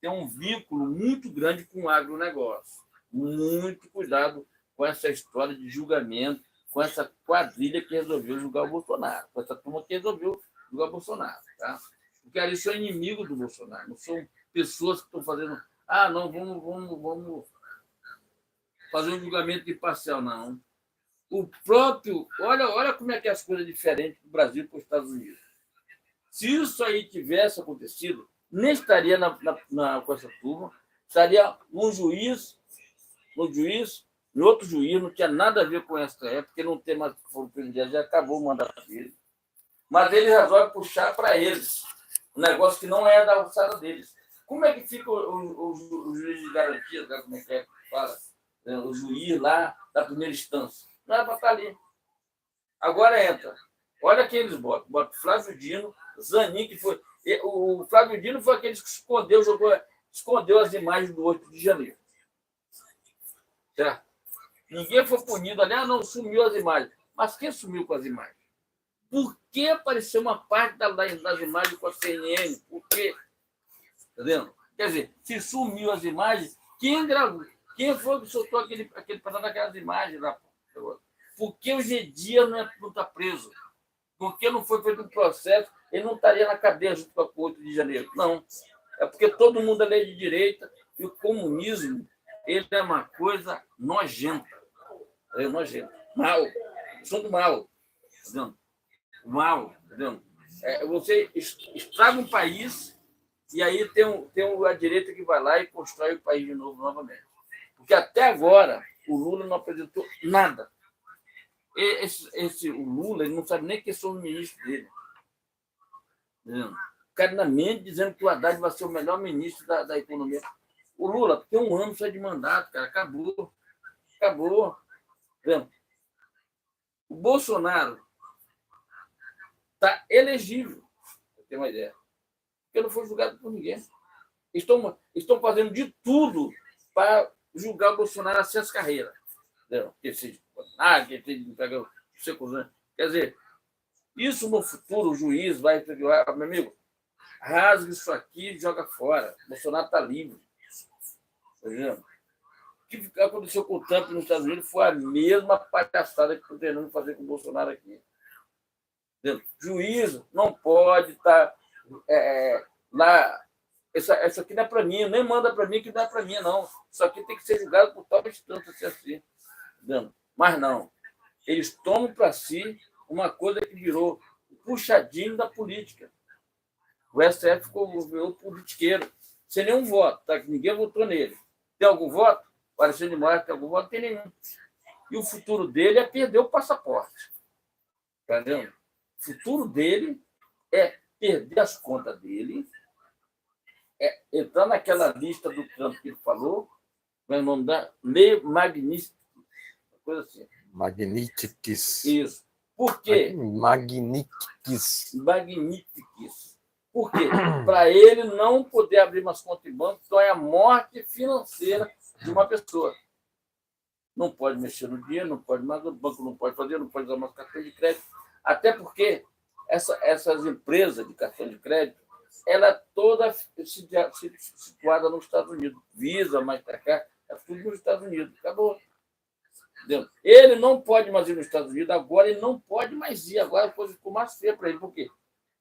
um vínculo muito grande com o agronegócio. Muito cuidado com essa história de julgamento, com essa quadrilha que resolveu julgar o Bolsonaro, com essa turma que resolveu julgar o Bolsonaro. Tá? Porque ali são inimigos do Bolsonaro, não são pessoas que estão fazendo. Não, vamos fazer um julgamento imparcial, não. O próprio. Olha como é que as coisas diferentes do Brasil para os Estados Unidos. Se isso aí tivesse acontecido, nem estaria com essa turma, estaria um juiz, e outro juiz, não tinha nada a ver com essa época, porque não tem mais foro presidencial, já acabou o mandato dele. Mas ele resolve puxar para eles um negócio que não é da alçada deles. Como é que fica o juiz de garantia, né? Como é que fala? O juiz lá da primeira instância? Não é para estar ali. Agora entra. Olha quem eles botam. Bota Flávio Dino, Zanin, que foi. O Flávio Dino foi aquele que escondeu as imagens do 8 de janeiro. Certo? Ninguém foi punido ali, não, sumiu as imagens. Mas quem sumiu com as imagens? Por que apareceu uma parte das imagens com a CNN? Por quê? Entendeu? Quer dizer, se sumiu as imagens, quem gravou? Quem foi que soltou aquele pedaço daquelas imagens lá? Por que o G-Dia não está preso? Por que não foi feito um processo? Ele não estaria na cadeia junto com o 8 de janeiro. Não. É porque todo mundo é lei de direita e o comunismo ele é uma coisa nojenta. É nojento. Mal. Sou do mal. Entendeu? Mal. Entendeu? Você estraga um país e aí tem a direita que vai lá e constrói o país de novo, novamente. Porque até agora o Lula não apresentou nada. O Lula ele não sabe nem quem são os ministros dele. Entendeu? Carinamente dizendo que o Haddad vai ser o melhor ministro da economia. O Lula tem um ano só de mandato, cara. Acabou. Acabou. Entendeu? O Bolsonaro está elegível, para ter uma ideia. Porque não foi julgado por ninguém. Estão fazendo de tudo para julgar o Bolsonaro a suas carreiras. Quer dizer, isso no futuro o juiz vai pegar, meu amigo, rasga isso aqui e joga fora. O Bolsonaro está livre. Tá. O que aconteceu com o Trump nos Estados Unidos foi a mesma palhaçada que estão tentando fazer com o Bolsonaro aqui. Entendeu? Juízo não pode estar lá. Isso aqui não é para mim, nem manda para mim que não é para mim, não. Isso aqui tem que ser julgado por tal instância assim. Entendeu? Mas não. Eles tomam para si uma coisa que virou o puxadinho da política. O STF virou politiqueiro, sem nenhum voto, tá? Ninguém votou nele. Tem algum voto? O Alexandre de Moraes tem algum voto? Não tem nenhum. E o futuro dele é perder o passaporte. Entendeu? O futuro dele é perder as contas dele, entrar naquela lista do Trump que ele falou, vai mandar Lei Magnífica, coisa assim. Magníficos. Isso. Por quê? Magníficos. Por quê? Para ele não poder abrir mais conta em banco, então é a morte financeira de uma pessoa. Não pode mexer no dinheiro, não pode mais, o banco não pode fazer, não pode usar mais cartão de crédito. Até porque essas empresas de cartão de crédito, ela é toda situada nos Estados Unidos. Visa, Mastercard, é tudo nos Estados Unidos. Acabou. Entendeu? Ele não pode mais ir nos Estados Unidos, agora ele não pode mais ir, agora a coisa ficou mais feia para ele. Por quê?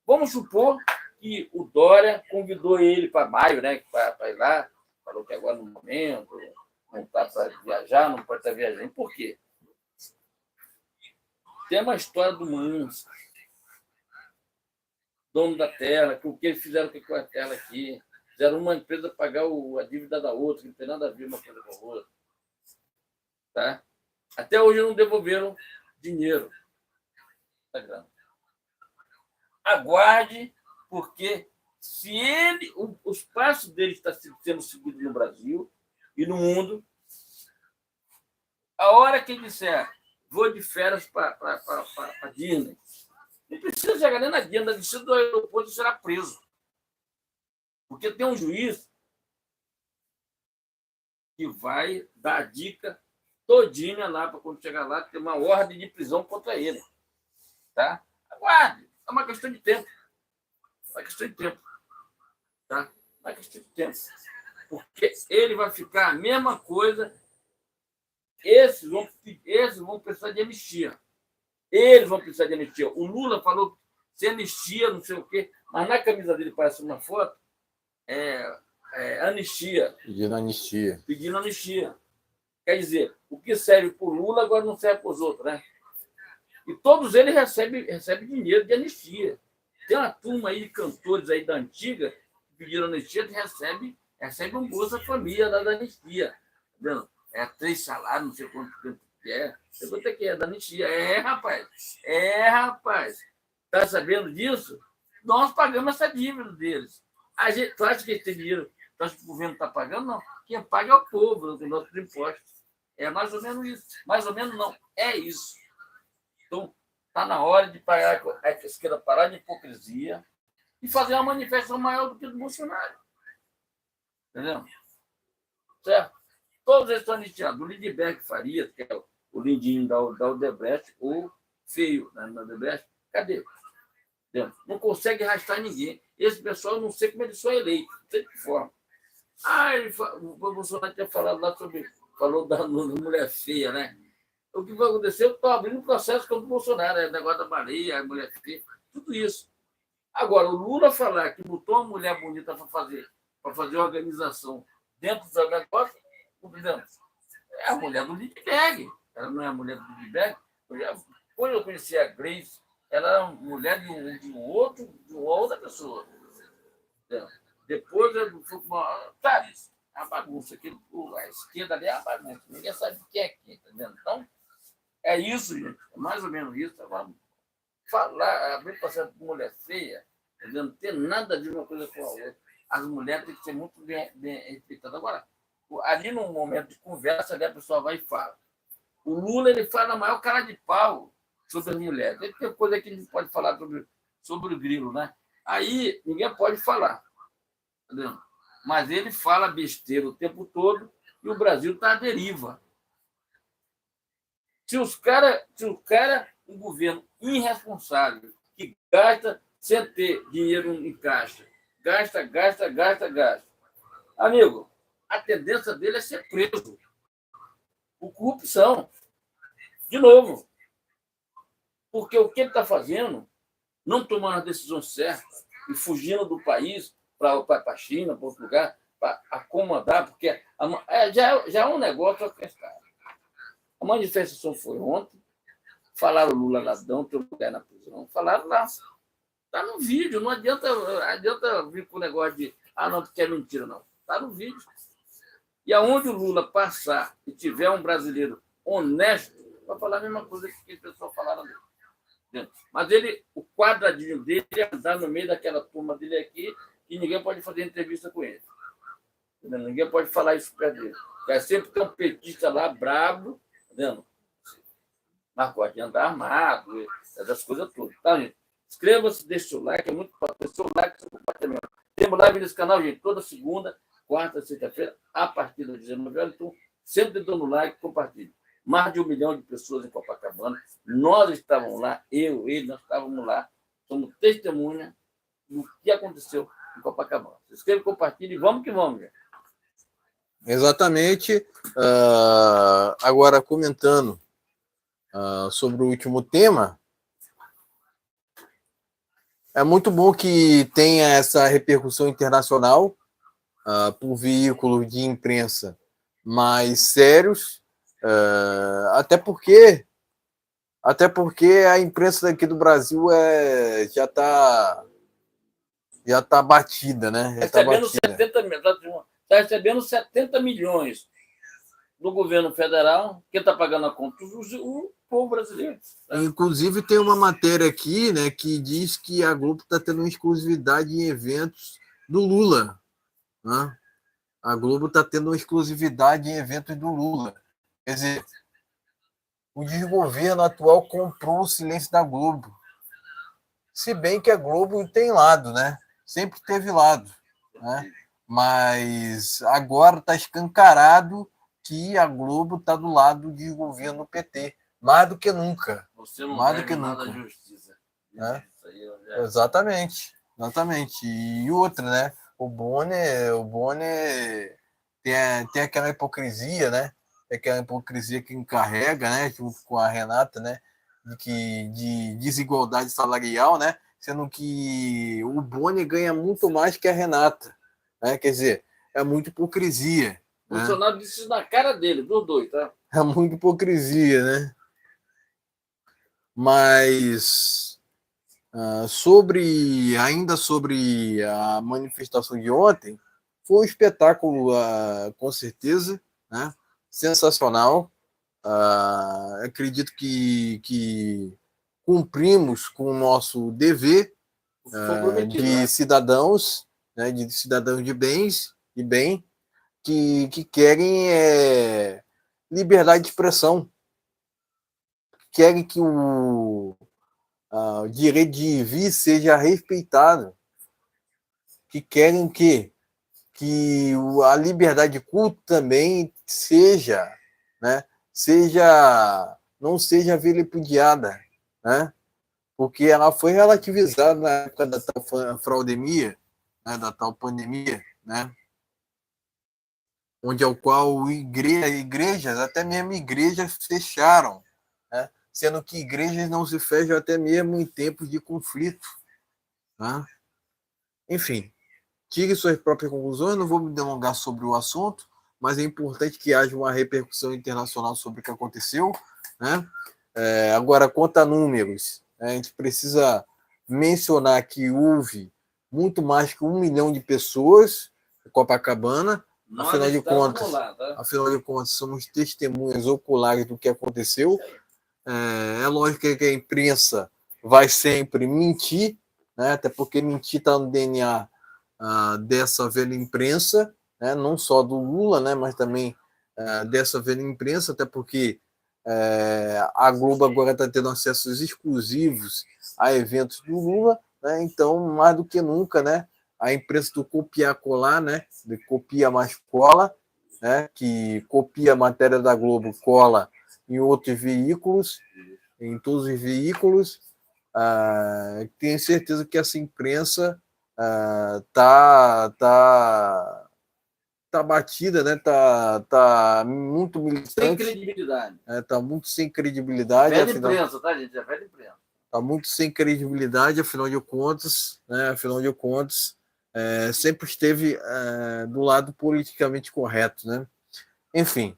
Vamos supor que o Dória convidou ele para maio, né, para ir lá, falou que agora no momento não está para viajar, não pode estar viajando. Por quê? Tem uma história do Manso, dono da terra, que o que eles fizeram com a terra aqui, fizeram uma empresa pagar a dívida da outra, que não tem nada a ver uma coisa com a outra. Tá? Até hoje não devolveram dinheiro. Tá. Aguarde, porque se ele, os passos dele estão sendo seguidos no Brasil e no mundo, a hora que ele disser vou de férias para Disney, não precisa chegar nem na Disney, na descida do aeroporto será preso. Porque tem um juiz que vai dar a dica todinha lá para quando chegar lá ter uma ordem de prisão contra ele. Tá? Aguarde. É uma questão de tempo. É uma questão de tempo. Tá? É uma questão de tempo. Porque ele vai ficar a mesma coisa. Esses vão precisar de anistia. Eles vão precisar de anistia. O Lula falou se anistia, não sei o quê, mas na camisa dele parece uma foto, anistia. Pedindo anistia. Pedindo anistia. Quer dizer, o que serve para o Lula agora não serve para os outros, né? E todos eles recebem dinheiro de anistia. Tem uma turma aí de cantores aí da antiga que pediram anistia que recebe um Bolsa Família da anistia. Entendeu? 3 salários, não sei quanto que é. Sei quanto é que é da anistia. Rapaz. Está sabendo disso? Nós pagamos essa dívida deles. Tu acha que eles têm dinheiro? Tu acha que o governo está pagando? Não. Quem paga é o povo, com nossos impostos. É mais ou menos isso. Mais ou menos não. É isso. Então, está na hora de parar, a esquerda parar de hipocrisia e fazer uma manifestação maior do que do Bolsonaro. Entendeu? Certo? Todos eles estão anistiados. O Lindbergh Farias, que é o lindinho da Odebrecht, o feio da Odebrecht, cadê? Entendeu? Não consegue arrastar ninguém. Esse pessoal, eu não sei como eles são eleitos, não sei de que forma. O Bolsonaro tinha falado lá falou da mulher feia, né? O que vai acontecer? Eu estou abrindo processo contra o Bolsonaro, o negócio da baleia, a mulher feia, tudo isso. Agora, o Lula falar que botou uma mulher bonita para fazer organização dentro do negócio, entendeu? É a mulher do Lindbergh. Ela não é a mulher do Lindbergh. Quando eu conheci a Grace, ela era mulher de uma outra pessoa. Entendeu? Depois eu fui uma. Sabe? A bagunça. A esquerda ali é a bagunça. Ninguém sabe o que é aqui, entendeu? Então, é isso, gente. É mais ou menos isso. Vamos falar, abrir processo de mulher feia, entendeu? Não tem nada a ver uma coisa com a outra. As mulheres têm que ser muito bem respeitadas. Agora, ali num momento de conversa, ali a pessoa vai e fala. O Lula, ele fala a maior cara de pau sobre as mulheres. Tem coisa que a gente pode falar sobre o grilo, né? Aí ninguém pode falar. Entendeu? Mas ele fala besteira o tempo todo e o Brasil está à deriva. Se um governo irresponsável, que gasta sem ter dinheiro em caixa, gasta. Amigo, a tendência dele é ser preso. Por corrupção. De novo. Porque o que ele está fazendo, não tomando a decisão certa e fugindo do país para a China, para outro lugar, para acomodar, porque já é um negócio orquestrado. A manifestação foi ontem, falaram Lula ladrão, tem lugar na prisão, falaram lá. Está no vídeo, não adianta vir com o negócio de não, porque é mentira, não. Está no vídeo. E aonde o Lula passar e tiver um brasileiro honesto, vai falar a mesma coisa que as pessoas falaram dele. Mas o quadradinho dele é andar no meio daquela turma dele aqui e ninguém pode fazer entrevista com ele. Ninguém pode falar isso para ele. Vai sempre ter um petista lá, brabo, entendeu? Mas pode andar armado, essas coisas todas. Tá, gente? Inscreva-se, deixe o like, é muito importante. Seu like, seu compartilhamento. Temos live nesse canal, gente, toda segunda, quarta, sexta-feira, a partir das 19 horas. Então, sempre dando like, compartilhe. Mais de 1 milhão de pessoas em Copacabana. Nós estávamos lá, nós estávamos lá. Somos testemunha do que aconteceu em Copacabana. Se inscreva, compartilhe e vamos que vamos, gente. Exatamente. Agora, comentando sobre o último tema, é muito bom que tenha essa repercussão internacional por veículos de imprensa mais sérios, até porque a imprensa daqui do Brasil já tá batida, né? Já tá Recebendo batida. 70 milhões. Está recebendo 70 milhões do governo federal. Quem está pagando a conta? O povo brasileiro. Tá? Inclusive, tem uma matéria aqui, né, que diz que a Globo está tendo uma exclusividade em eventos do Lula. Né? A Globo está tendo uma exclusividade em eventos do Lula. Quer dizer, o desgoverno atual comprou o silêncio da Globo. Se bem que a Globo tem lado, né? Sempre teve lado. Né? Mas agora está escancarado que a Globo está do lado do desgoverno PT. Mais do que nunca. Você não Mais do deve que nada à nunca. justiça. Né? Isso aí Exatamente. E outra, né? O Bonner tem aquela hipocrisia, né? Tem aquela hipocrisia que encarrega, né? Junto com a Renata, né? De desigualdade salarial, né? Sendo que o Bonner ganha muito mais que a Renata, né? Quer dizer, é muita hipocrisia. O Bolsonaro disse isso na cara dele, dos dois, tá? É muita hipocrisia, né? Mas ainda sobre a manifestação de ontem, foi um espetáculo, com certeza, né? Sensacional. Acredito que cumprimos com o nosso dever de Né? cidadãos, né? De cidadãos de bens e bem, que querem liberdade de expressão, querem que o direito de vir seja respeitado, que querem que a liberdade de culto também né, não seja vilipendiada, né? Porque ela foi relativizada na época da tal fraudemia, né, da tal pandemia, né? Onde ao qual igrejas, até mesmo igrejas fecharam, né? Sendo que igrejas não se fecham até mesmo em tempos de conflito, né? Enfim, tire suas próprias conclusões, não vou me delongar sobre o assunto, mas é importante que haja uma repercussão internacional sobre o que aconteceu, né? Agora, quanto a números, a gente precisa mencionar que houve muito mais que 1 milhão de pessoas em Copacabana. Afinal de contas, lá, tá? Somos testemunhas oculares do que aconteceu. É lógico que a imprensa vai sempre mentir, né? Até porque mentir está no DNA dessa velha imprensa, né? Não só do Lula, né? Mas também dessa velha imprensa, até porque a Globo agora está tendo acessos exclusivos a eventos do Lula, né? Então, mais do que nunca, né? A imprensa do copiar colar, né? De copia mais cola, né? Que copia a matéria da Globo, cola em outros veículos, em todos os veículos. Tenho certeza que essa imprensa tá batida, né? Tá muito militante. Sem credibilidade. Tá muito sem credibilidade. Velha imprensa, tá, gente? É velha imprensa. Tá muito sem credibilidade, afinal de contas, né? Sempre esteve do lado politicamente correto, né? Enfim,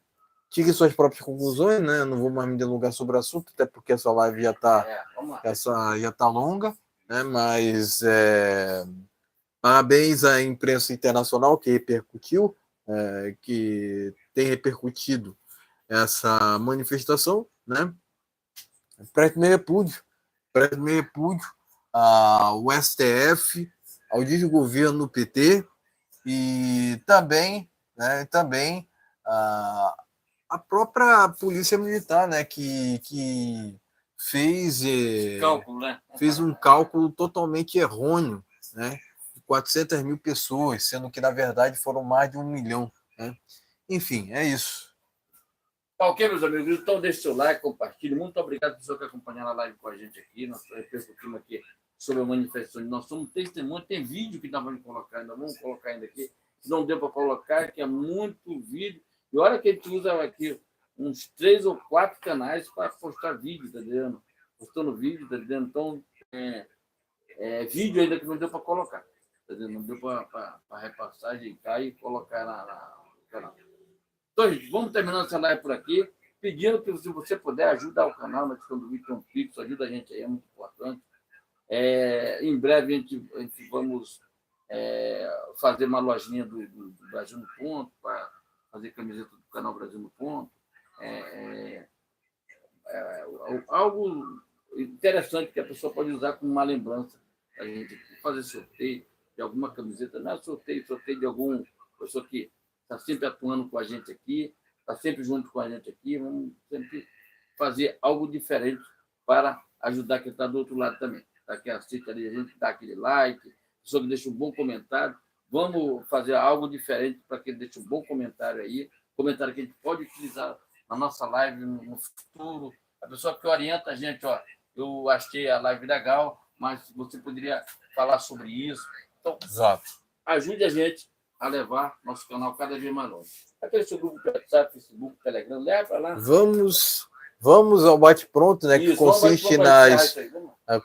tire suas próprias conclusões, né? Não vou mais me delongar sobre o assunto, até porque essa live já tá longa, né? Mas parabéns à imprensa internacional que repercutiu, que tem repercutido essa manifestação, né? Preste meu repúdio ao STF, ao desgoverno PT e também, né? Também a própria polícia militar, né? Que fez Cálculo, né? fez um cálculo totalmente errôneo, né? 400 mil pessoas, sendo que, na verdade, foram mais de 1 milhão. Né? Enfim, é isso. Tá ok, meus amigos? Então, deixe seu like, compartilhe. Muito obrigado, pessoal, que acompanharam a live com a gente aqui. Nós repercutimos aqui sobre a manifestação. Nós somos testemunhas. Tem vídeo que nós vamos colocar ainda. Vamos colocar ainda aqui. que não deu para colocar, que é muito vídeo. E olha que a gente usa aqui uns 3 ou 4 canais para postar vídeo, tá entendendo? Postando vídeo, tá entendendo? Então, vídeo ainda que não deu para colocar, tá entendendo? Não deu para repassar, ajeitar e colocar no canal. Então, gente, vamos terminando essa live por aqui, pedindo que, se você puder, ajudar o canal na questão do vídeo, tem um Pix, ajuda a gente aí, é muito importante. Em breve a gente vamos fazer uma lojinha do Brasil no Ponto, para fazer camiseta do canal Brasil no Ponto. Algo interessante que a pessoa pode usar como uma lembrança. A gente fazer sorteio de alguma camiseta, não é sorteio de alguma pessoa que está sempre atuando com a gente aqui, está sempre junto com a gente aqui. Vamos sempre fazer algo diferente para ajudar quem está do outro lado também. Tá? Que assiste ali, a gente dá aquele like, pessoa que deixa um bom comentário. Vamos fazer algo diferente para que deixe um bom comentário aí, comentário que a gente pode utilizar na nossa live no futuro. A pessoa que orienta a gente, eu achei a live legal, mas você poderia falar sobre isso. Então, Exato. Ajude a gente a levar nosso canal cada vez mais longe. Aquele seu grupo WhatsApp, Facebook, Telegram, leva para lá. Vamos ao bate-pronto, né? Isso, que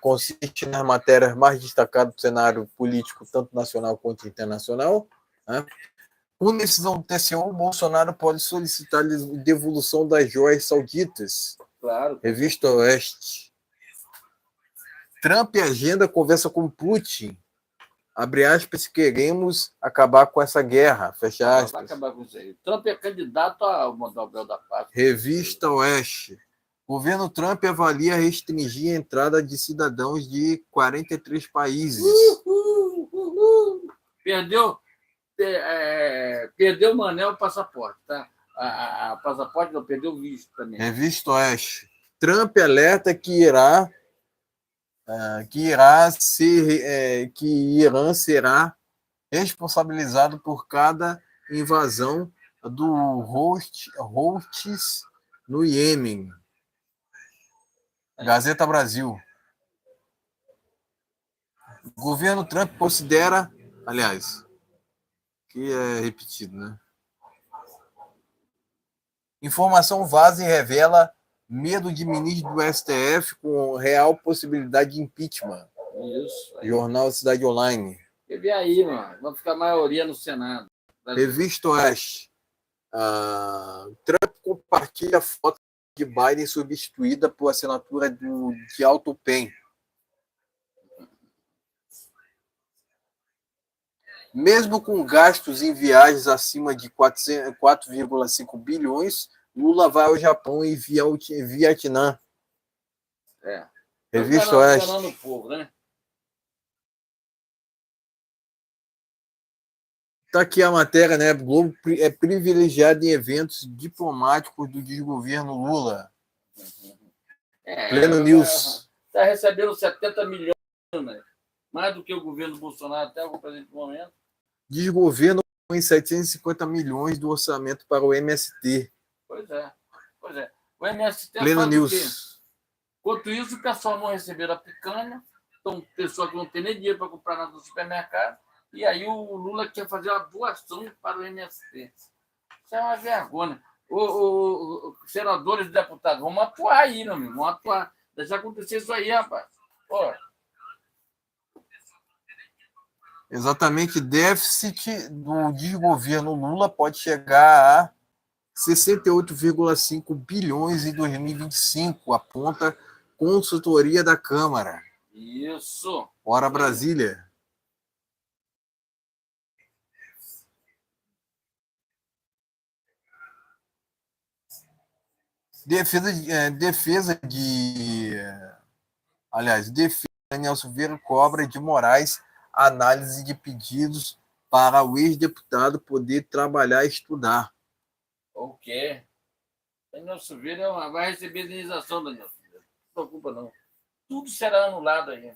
consiste nas matérias mais destacadas do cenário político, tanto nacional quanto internacional. Né? Com decisão do TCU, o Bolsonaro pode solicitar devolução das joias sauditas. Claro. Revista Oeste. Trump agenda conversa com Putin. Abre aspas, queremos acabar com essa guerra. Fecha aspas. Vai acabar com isso aí. Trump é candidato ao Nobel da Paz. Revista Oeste. Governo Trump avalia restringir a entrada de cidadãos de 43 países. Perdeu o Manel o passaporte, tá? Passaporte não, perdeu o visto também. Revista Oeste. Trump alerta que Irã será responsabilizado por cada invasão do Houthis no Iêmen. Gazeta Brasil. O governo Trump considera, aliás, que é repetido, né? Informação vaza e revela medo de ministro do STF com real possibilidade de impeachment. Isso. Aí. Jornal Cidade Online. Quer ver aí, mano? Vai ficar a maioria no Senado. Revista Oeste. Trump compartilha foto de Biden substituída por assinatura de Alto Pen. Mesmo com gastos em viagens acima de 4,5 bilhões, Lula vai ao Japão e Vietnã. Revista Oeste. O povo, né? Está aqui a matéria, né? Globo é privilegiado em eventos diplomáticos do desgoverno Lula. Pleno News. Está recebendo 70 milhões, né? Mais do que o governo Bolsonaro até o presente momento. Desgoverno em 750 milhões do orçamento para o MST. Pois é. O MST Pleno News. Enquanto isso, o pessoal não recebeu a picanha, então, pessoa que não tem nem dinheiro para comprar nada no supermercado, e aí o Lula quer fazer uma doação para o MST. Isso é uma vergonha. Os senadores e deputados, vamos atuar aí, meu amigo, vamos atuar. Deixa acontecer isso aí, rapaz. Pô. Exatamente, déficit do desgoverno Lula pode chegar a 68,5 bilhões em 2025, aponta consultoria da Câmara. Isso. Bora Brasília. Defesa de Daniel Silveira cobra de Moraes análise de pedidos para o ex-deputado poder trabalhar e estudar. O quê? Daniel Silveira vai receber indenização, Daniel Silveira. Não se preocupa, não. Tudo será anulado aí.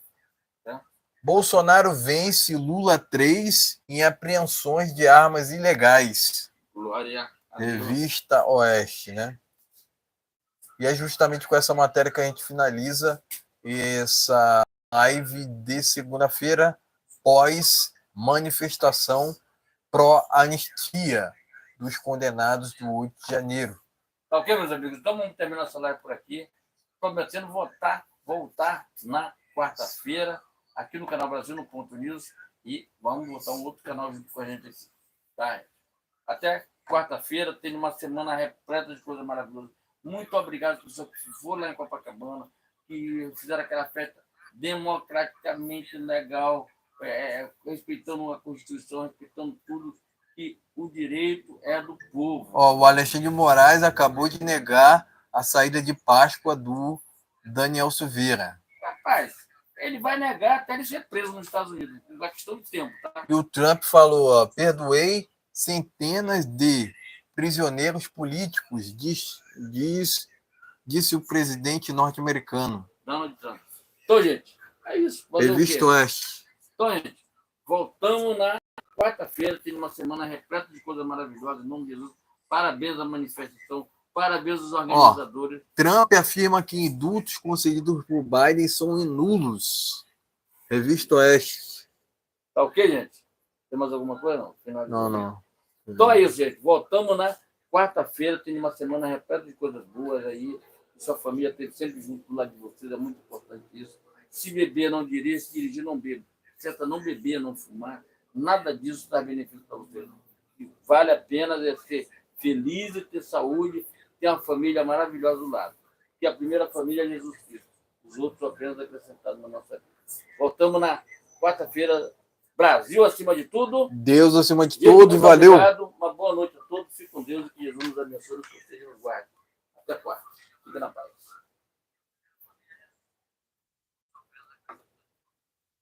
Tá? Bolsonaro vence Lula 3 em apreensões de armas ilegais. Glória a Deus. Revista Oeste, né? E é justamente com essa matéria que a gente finaliza essa live de segunda-feira, pós-manifestação pró-anistia dos condenados do 8 de janeiro. Tá ok, meus amigos? Então vamos terminar essa live por aqui. Prometendo voltar na quarta-feira aqui no canal Brasil no Ponto News e vamos botar um outro canal junto com a gente aqui. Tá? Até quarta-feira, tem uma semana repleta de coisas maravilhosas. Muito obrigado por pessoas que foram lá em Copacabana, que fizeram aquela festa democraticamente legal, respeitando a Constituição, respeitando tudo, que o direito é do povo. O Alexandre de Moraes acabou de negar a saída de Páscoa do Daniel Silveira. Rapaz, ele vai negar até ele ser preso nos Estados Unidos. É uma questão de tempo, tá? E o Trump falou, perdoei centenas de prisioneiros políticos, disse o presidente norte-americano. Donald Trump. Então, gente, é isso. Revista Oeste. Então, gente, voltamos na quarta-feira, tem uma semana repleta de coisas maravilhosas, em nome de Jesus. Parabéns à manifestação, parabéns aos organizadores. Trump afirma que indultos concedidos por Biden são nulos. Revista Oeste. Tá ok, gente? Tem mais alguma coisa? Não. Então é isso, gente. Voltamos na quarta-feira, tem uma semana repleta de coisas boas aí. Sua família esteve sempre junto do lado de vocês, é muito importante isso. Se beber, não dirija, se dirigir, não beba. Certo? Não beber, não fumar. Nada disso dá benefício para vocês. E vale a pena ser feliz e ter saúde, ter uma família maravilhosa do lado. Que a primeira família é Jesus Cristo. Os outros apenas acrescentados na nossa vida. Voltamos na quarta-feira. Brasil acima de tudo. Deus acima de tudo. Valeu. Obrigado. Uma boa noite a todos. Fique com Deus e que Jesus nos abençoe e nos guarde. Até quarta. Fica na paz.